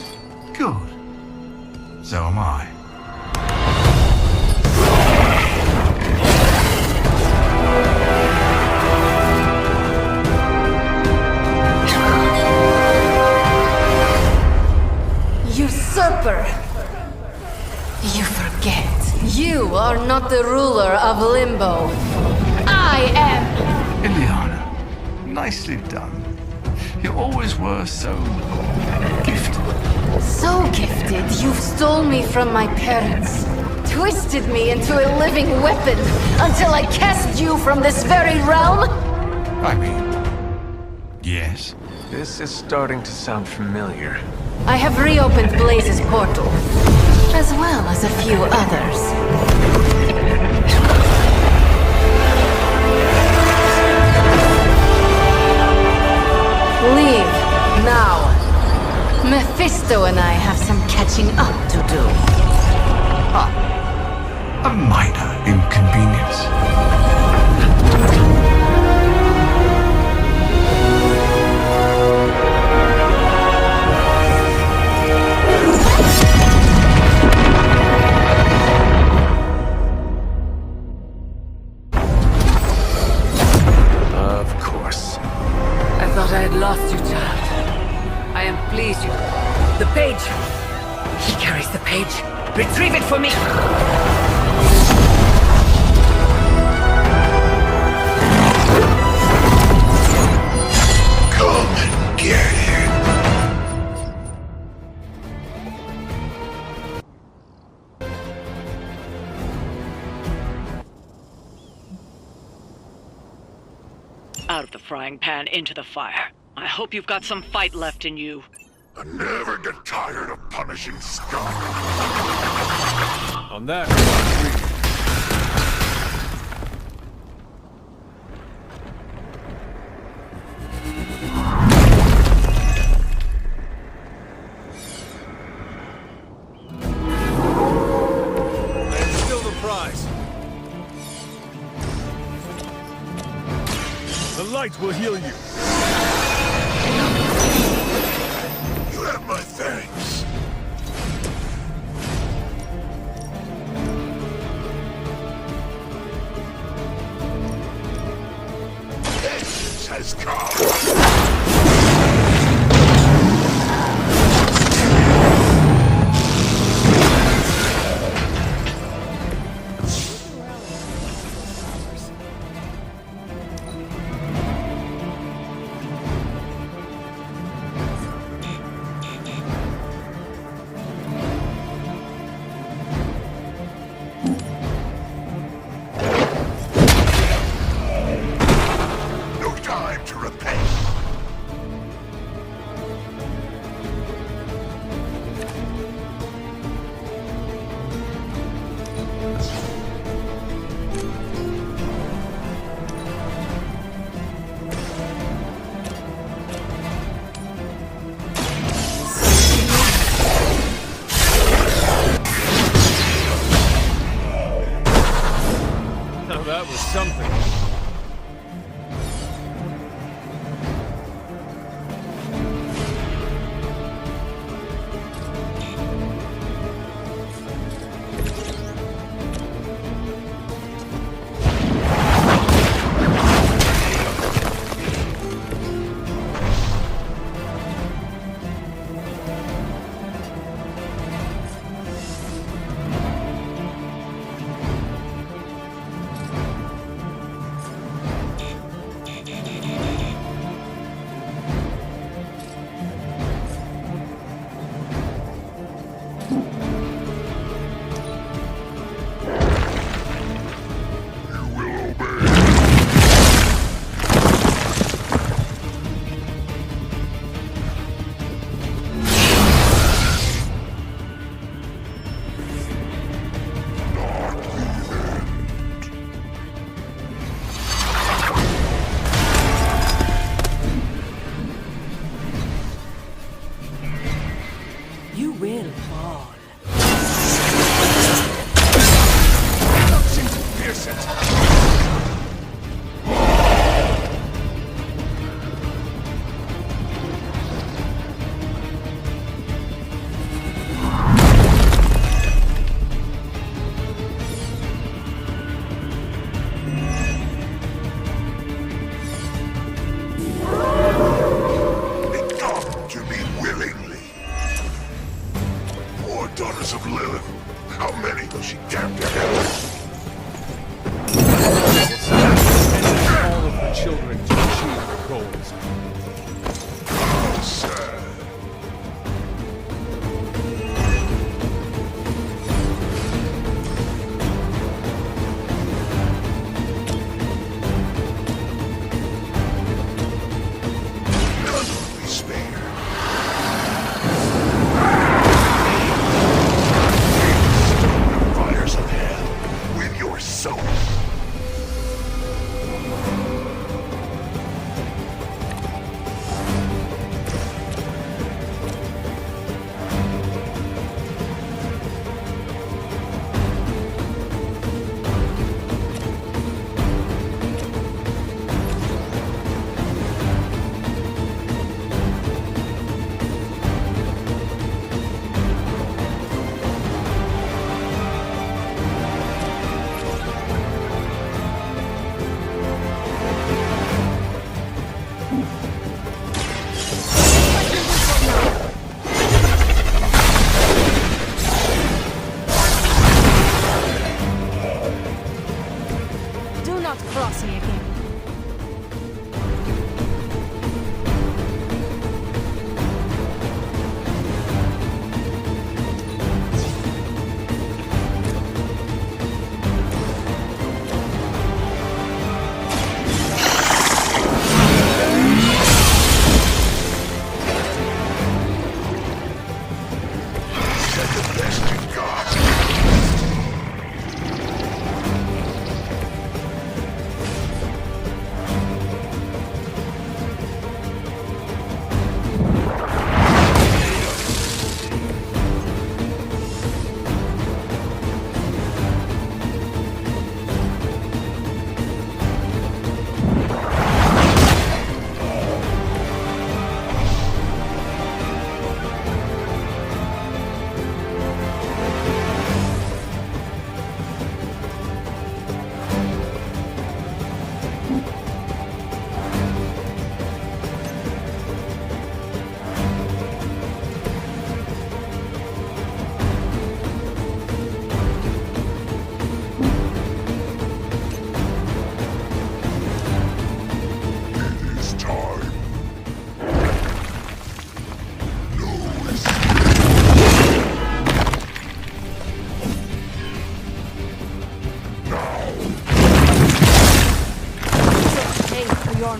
Good. So am I. Usurper! You forget. You are not the ruler of Limbo. I am! Ileana, nicely done. You always were so gifted. So gifted, you've stolen me from my parents. Twisted me into a living weapon until I cast you from this very realm? I mean, yes. This is starting to sound familiar. I have reopened Blaze's portal, as well as a few others. Leave, now. Mephisto and I have some catching up to do. A minor inconvenience. Of course. I thought I had lost you, child. I am pleased you... The page! He carries the page. Retrieve it for me! Come and get it. Out of the frying pan into the fire. I hope you've got some fight left in you. I never get tired of punishing scum. On that, I agree. And still the prize. The light will heal you. You have my thanks. Vengeance has come. No time to repent. Now that was something. You will fall. Don't seem to pierce it. It come to me willingly. Poor daughters of Lilith. How many will she damn to hell? All of the children to achieve their goals. Oh, sad. None will be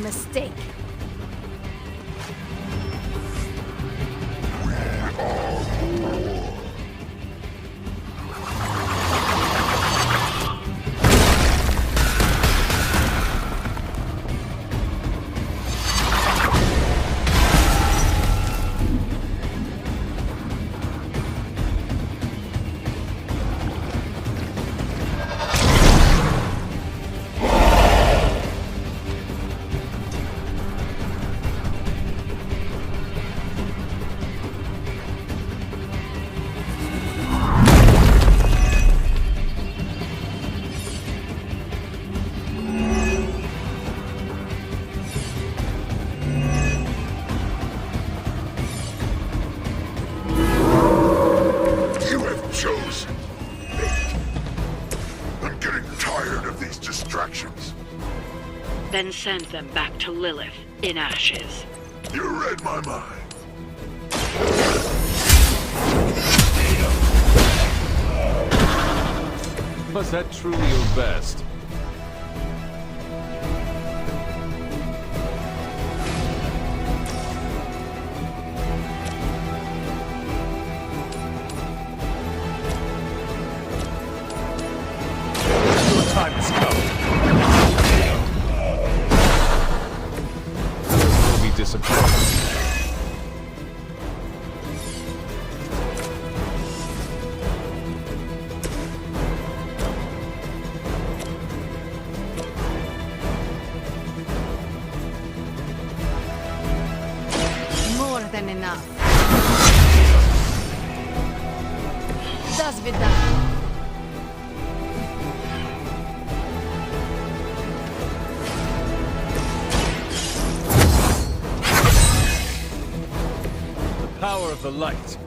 mistake. Then send them back to Lilith in ashes. You read my mind. Was that truly your best? Your time has come. Will be disappointed. More than enough. Das wird done. The power of the light.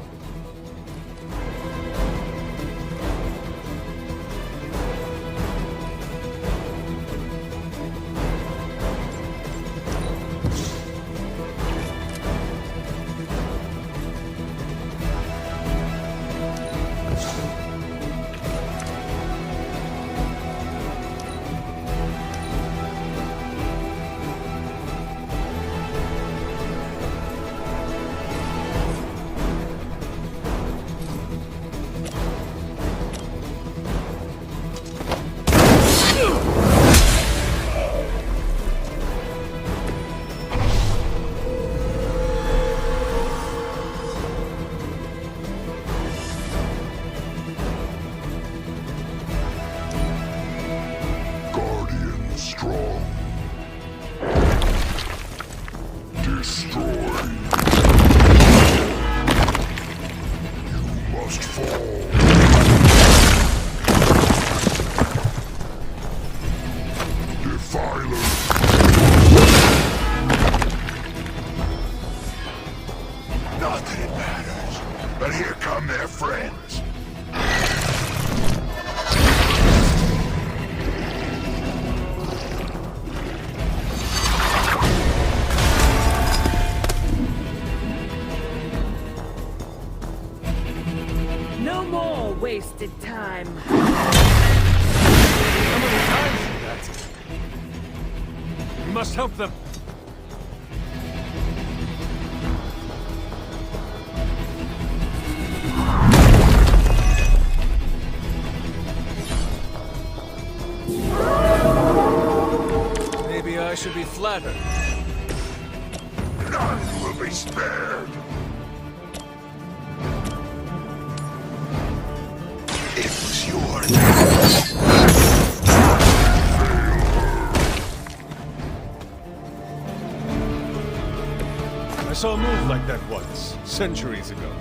Guardian strong. Destroy. You must fall. Defiler. Not that it matters, but here come their friends. No more wasted time. How many times is that? We must help them. Maybe I should be flattered. None will be spared. It was your I saw a move like that once, centuries ago.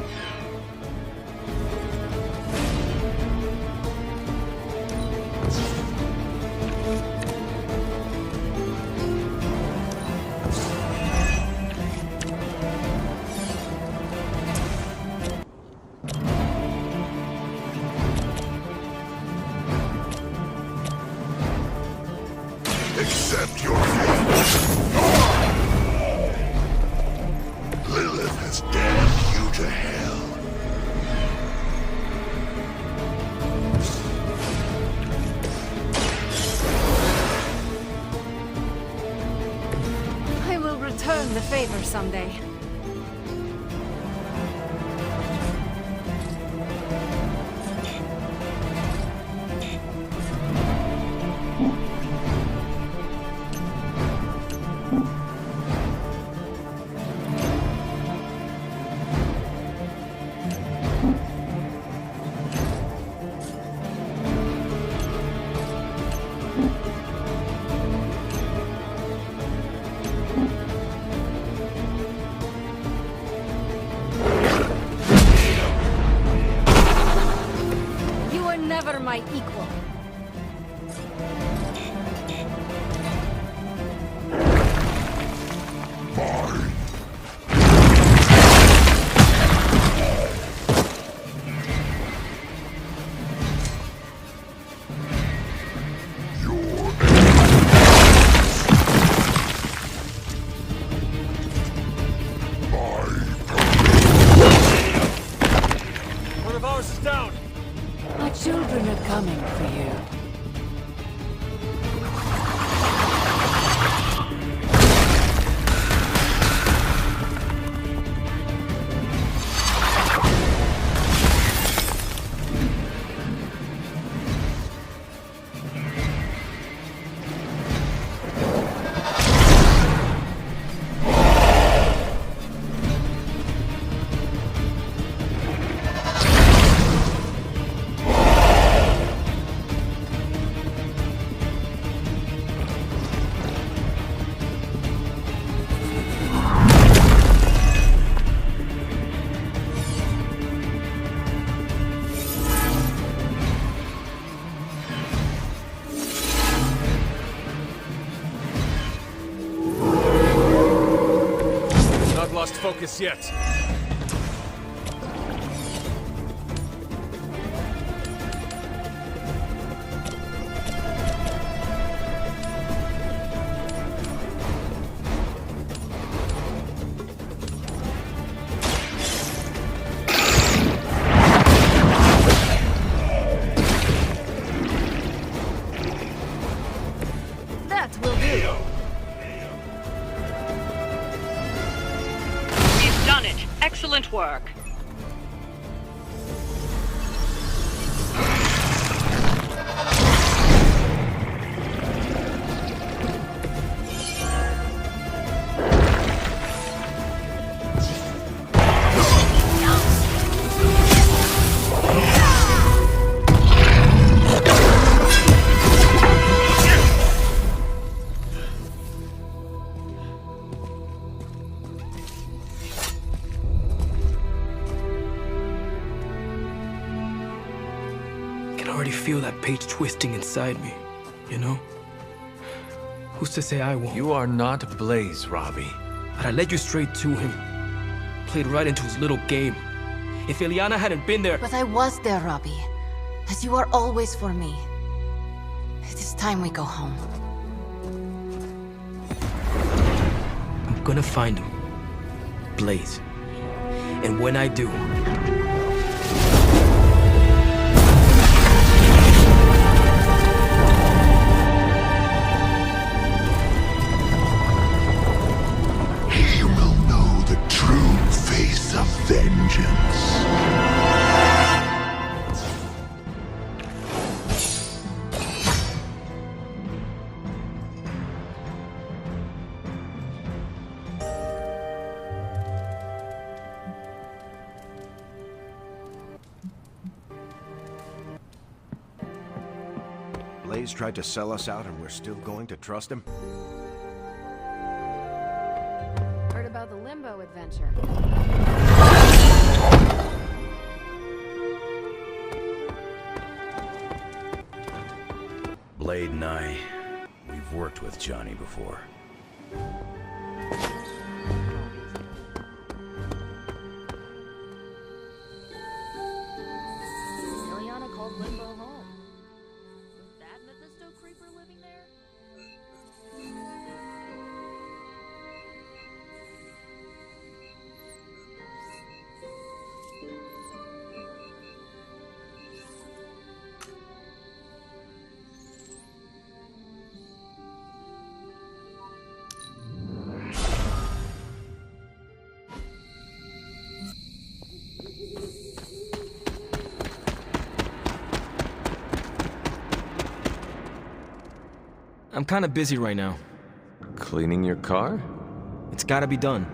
Accept your fate. Lilith has damned you to hell. favor someday. Never my equal. One of ours is down! My children are coming for you. Lost focus yet. That will do. Done it. Excellent work. I can already feel that page twisting inside me, you know? Who's to say I won't? You are not Blaze, Robbie. But I led you straight to him. Played right into his little game. If Ileana hadn't been there... But I was there, Robbie. As you are always for me. It is time we go home. I'm gonna find him. Blaze. And when I do... he will know the true face of vengeance. Blaze tried to sell us out and we're still going to trust him? Heard about the Limbo adventure. Blade and I, we've worked with Johnny before. Ileana called Limbo home. Was that Mephisto creeper living there? I'm kinda busy right now. Cleaning your car? It's gotta be done.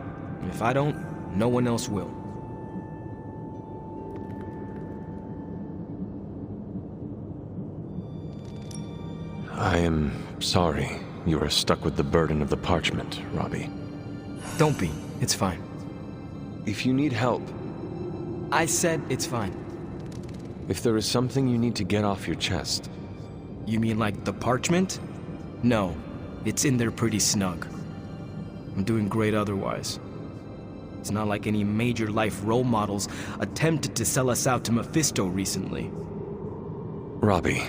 If I don't, no one else will. I am sorry you are stuck with the burden of the parchment, Robbie. Don't be. It's fine. If you need help... I said it's fine. If there is something you need to get off your chest... You mean like the parchment? No. It's in there pretty snug. I'm doing great otherwise. It's not like any major life role models attempted to sell us out to Mephisto recently. Robbie,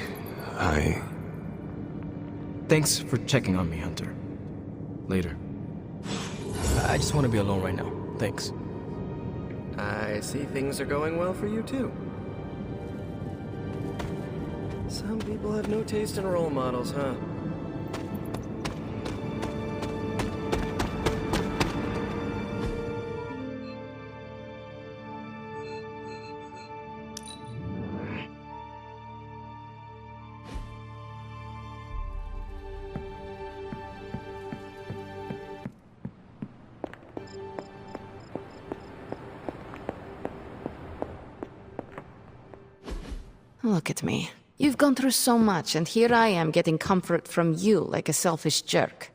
Thanks for checking on me, Hunter. Later. I just want to be alone right now. Thanks. I see things are going well for you, too. Some people have no taste in role models, huh? Look at me. You've gone through so much, and here I am getting comfort from you like a selfish jerk.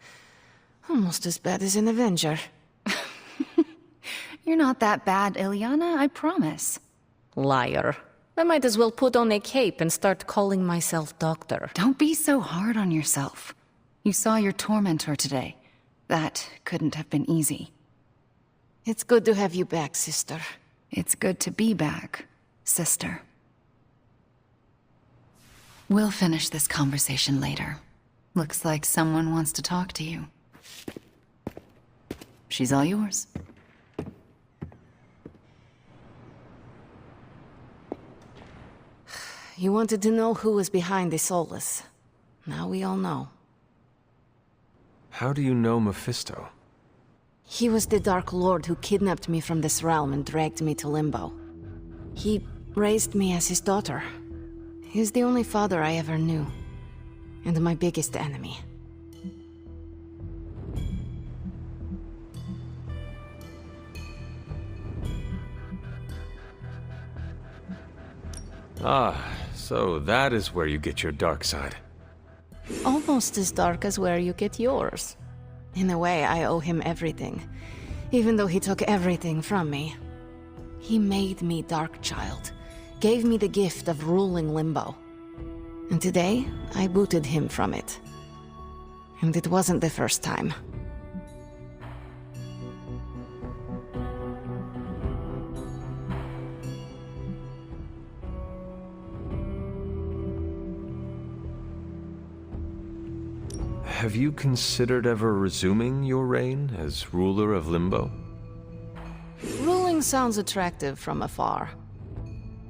Almost as bad as an Avenger. You're not that bad, Ilyana, I promise. Liar. I might as well put on a cape and start calling myself Doctor. Don't be so hard on yourself. You saw your tormentor today. That couldn't have been easy. It's good to have you back, sister. It's good to be back, sister. We'll finish this conversation later. Looks like someone wants to talk to you. She's all yours. You wanted to know who was behind the Solus. Now we all know. how do you know Mephisto? He was the Dark Lord who kidnapped me from this realm and dragged me to Limbo. He raised me as his daughter. He's the only father I ever knew, and my biggest enemy. Ah, so that is where you get your dark side. Almost as dark as where you get yours. In a way, I owe him everything, even though he took everything from me. He made me Darkchild, gave me the gift of ruling Limbo. And today, I booted him from it. And it wasn't the first time. Have you considered ever resuming your reign as ruler of Limbo? Ruling sounds attractive from afar.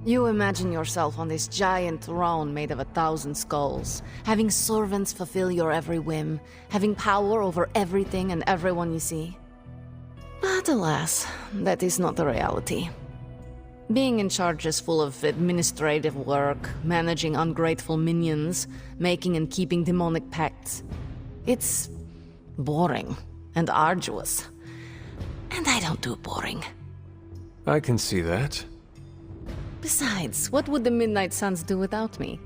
You imagine yourself on this giant throne made of 1,000 skulls, having servants fulfill your every whim, having power over everything and everyone you see. But alas, that is not the reality. Being in charge is full of administrative work, managing ungrateful minions, making and keeping demonic pacts. It's boring and arduous. And I don't do boring. I can see that. Besides, what would the Midnight Suns do without me?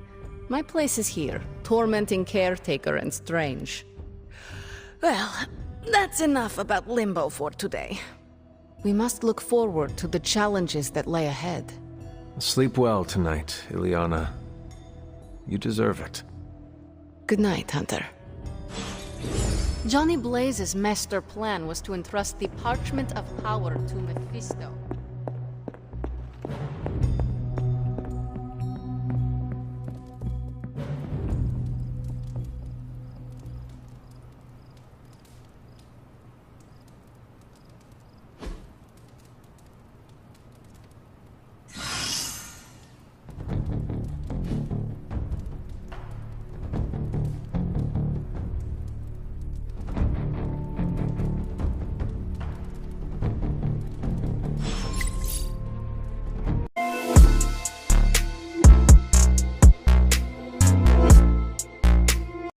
My place is here, tormenting Caretaker and Strange. Well, that's enough about Limbo for today. We must look forward to the challenges that lay ahead. Sleep well tonight, Ilyana. You deserve it. Good night, Hunter. Johnny Blaze's master plan was to entrust the Parchment of Power to Mephisto.